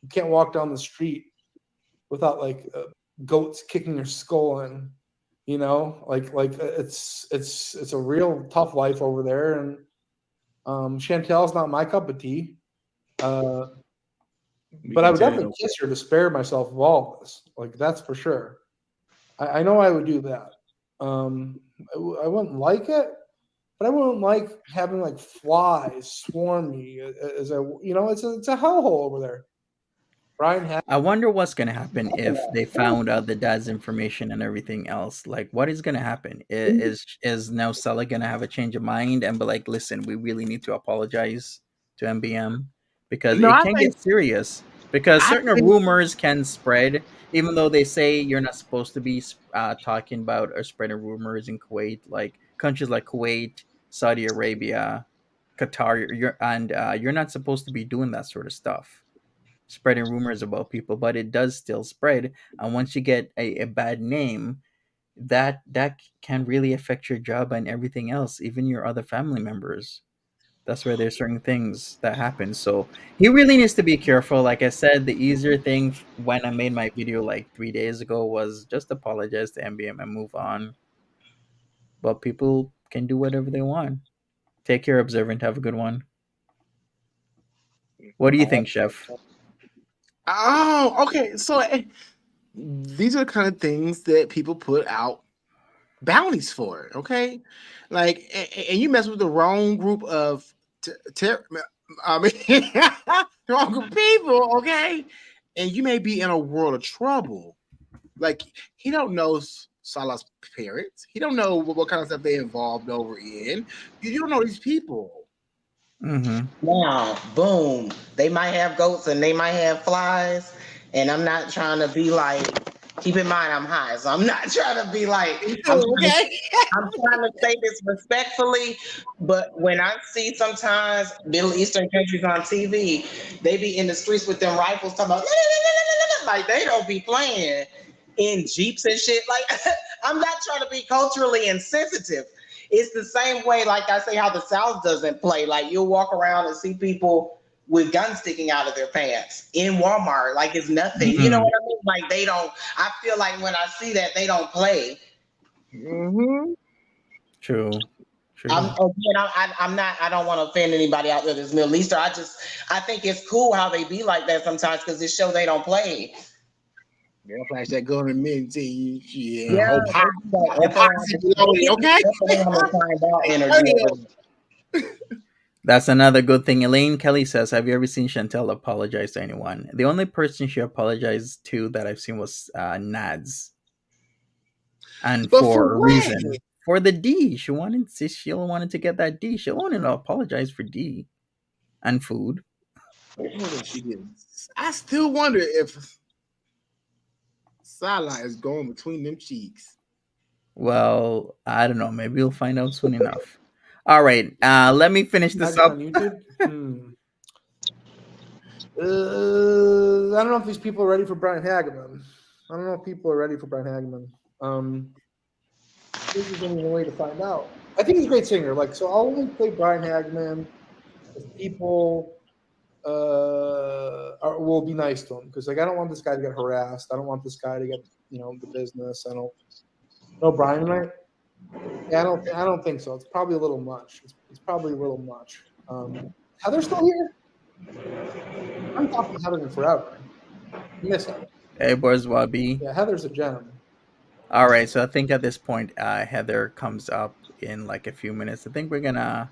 you can't walk down the street without like goats kicking your skull in. You know, like it's a real tough life over there, and Chantel's not my cup of tea. But I would definitely kiss her to spare myself of all of this. Like that's for sure. I know I would do that. I wouldn't like it, but I wouldn't like having like flies swarm me as you know, it's a hellhole over there. Brian, I wonder what's gonna happen if they found out the dad's information and everything else. Like, what is gonna happen? Is now Sella gonna have a change of mind and be like, "Listen, we really need to apologize to MBM because it can get serious." Because certain rumors can spread, even though they say you're not supposed to be talking about or spreading rumors in Kuwait, like countries like Kuwait, Saudi Arabia, Qatar. You're not supposed to be doing that sort of stuff, spreading rumors about people, but it does still spread. And once you get a bad name, that can really affect your job and everything else, even your other family members. That's where there's certain things that happen. So he really needs to be careful. Like I said, the easier thing when I made my video like 3 days ago was just apologize to MBM and move on. But people can do whatever they want. Take care, Observant. Have a good one. What do you think, Chef? Oh, okay. So these are the kind of things that people put out bounties for. Okay, like, and you mess with the wrong group of the wrong group of people. Okay, and you may be in a world of trouble. Like, he don't know Salah's parents. He don't know what kind of stuff they involved over in. You don't know these people. Mm-hmm. Now, boom. They might have goats and they might have flies. And I'm not trying to be like, keep in mind I'm high, so I'm not trying to be like, I'm trying to say this respectfully, but when I see sometimes Middle Eastern countries on TV, they be in the streets with them rifles talking about, like they don't be playing in Jeeps and shit. Like, I'm not trying to be culturally insensitive. It's the same way, like I say, how the South doesn't play. Like, you'll walk around and see people with guns sticking out of their pants in Walmart, like it's nothing. Mm-hmm. You know what I mean? Like, they don't. I feel like when I see that, they don't play. Mm-hmm. True. I'm not. I don't want to offend anybody out there that's Middle Eastern. I think it's cool how they be like that sometimes because it shows they don't play. They'll flash that gun in me and see, yeah. Okay. That's another good thing. Elaine Kelly says, have you ever seen Chantel apologize to anyone? The only person she apologized to that I've seen was Nads. And for a reason. For the D. She wanted to get that D. She wanted to apologize for D. And food. I still wonder if Salah is going between them cheeks. Well, I don't know. Maybe we'll find out soon enough. All right, let me finish this up. On YouTube? I don't know if these people are ready for Brian Hageman. I don't know if people are ready for Brian Hageman. This is the only way to find out. I think he's a great singer. Like, so I'll only play Brian Hageman if people will be nice to him, because like I don't want this guy to get harassed. I don't want this guy to get the business. I don't. No, Brian tonight. Yeah, I don't think so. It's probably a little much. It's probably a little much. Heather's still here? I'm talking to Heather forever. Miss her. Hey, Bourgeois B. Yeah, Heather's a gem. All right, so I think at this point, Heather comes up in like a few minutes. I think we're gonna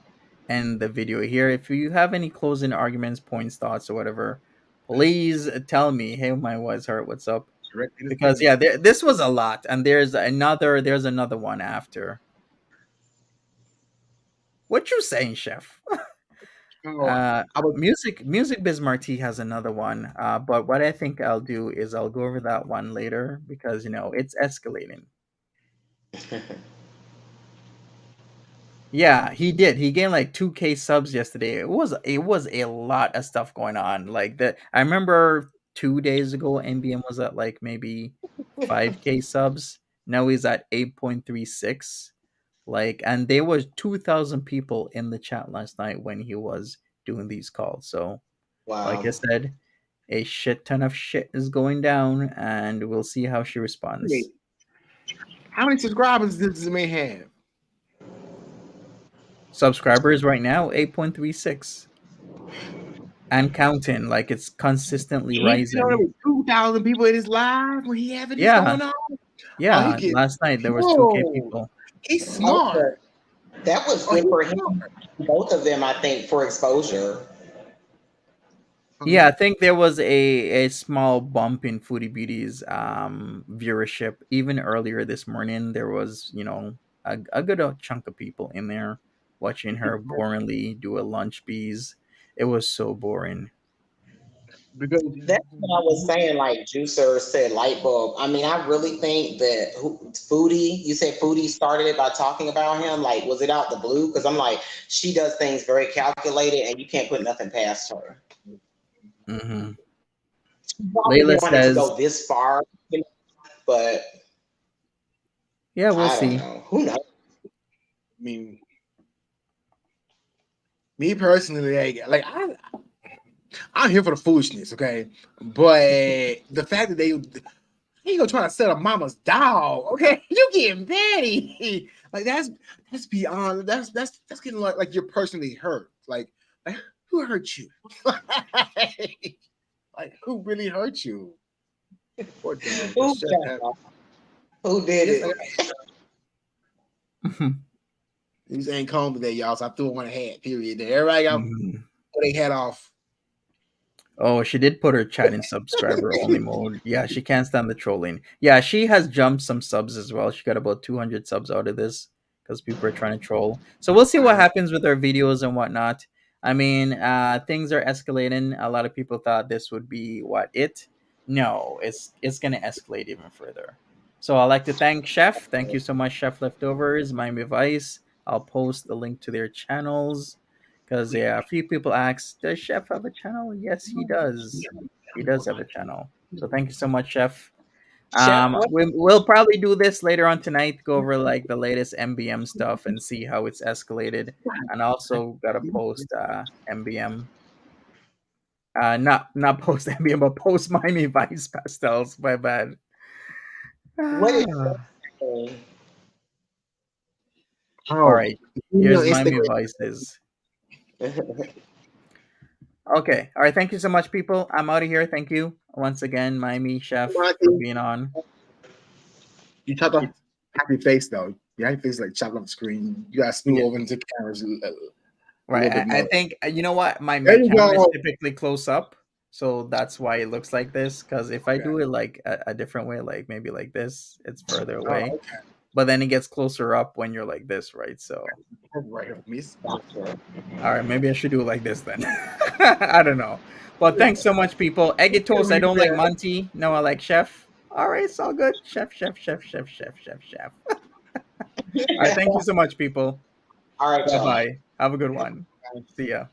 end the video here. If you have any closing arguments, points, thoughts, or whatever, please tell me. Hey, my wise heart, what's up? Because this was a lot, and there's another one after. What you saying, Chef? Music Biz Marty has another one. But what I think I'll do is I'll go over that one later because it's escalating. Yeah, he did. He gained like 2K subs yesterday. It was a lot of stuff going on. Like that, I remember 2 days ago, MBM was at like maybe 5K subs. Now he's at 8.36. Like, and there was 2,000 people in the chat last night when he was doing these calls. So, like I Wow. said, a shit ton of shit is going down, and we'll see how she responds. Wait, how many subscribers does this man have? Subscribers right now 8.36 and counting. Like it's consistently rising. 2,000 people in his live when he having this Yeah, going on. yeah. Last night there was 2K people. He's smart. That was good for him. Both of them, I think, for exposure. Yeah, I think there was a small bump in Foodie Beauty's viewership. Even earlier this morning, there was a good chunk of people in there watching her boringly do a lunch bees. It was so boring. Because that's what I was saying. Like Juicer said, light bulb. I mean, I really think that Foodie. You said Foodie started it by talking about him. Like, was it out the blue? Because I'm like, she does things very calculated, and you can't put nothing past her. Mm-hmm. Layla says to go this far, but yeah, we'll see. Who knows? I mean, me personally, like I'm here for the foolishness, okay? But the fact that they gonna try to set up mama's dog, okay? You getting petty. Like that's beyond that's getting like you're personally hurt. Like who hurt you? Like who really hurt you? Poor dog. Who did it? These ain't calm today, y'all. So I threw one hat. Period. Everybody got their hat off. Oh, she did put her chat in subscriber only mode. Yeah, she can't stand the trolling. Yeah, she has jumped some subs as well. She got about 200 subs out of this because people are trying to troll. So we'll see what happens with her videos and whatnot. I mean, things are escalating. A lot of people thought this would be No, it's gonna escalate even further. So I'd like to thank Chef. Thank you so much, Chef Leftovers, Miami Vice. I'll post the link to their channels. Because a few people asked, does Chef have a channel? Yes, he does. He does have a channel. So thank you so much, Chef. We'll probably do this later on tonight, go over like the latest MBM stuff and see how it's escalated. And also gotta post MBM. Not post MBM, but post Miami Vice pastels. My bad. What is all right. Here's Miami Vices. Okay. All right. Thank you so much, people. I'm out of here. Thank you once again, Miami Chef, for being on. You chopped off happy face though. Your happy face like chopped off the screen. You gotta smooth over into cameras. Right. I think you know what my camera is typically close up, so that's why it looks like this. Because if I do it like a different way, like maybe like this, it's further away. Okay. But then it gets closer up when you're like this, right? So, right. All right, maybe I should do it like this then. I don't know. But thanks so much, people. Eggy toast. I don't like Monty. No, I like Chef. All right, it's all good. Chef. All right, thank you so much, people. All right, bye. Have a good one. See ya.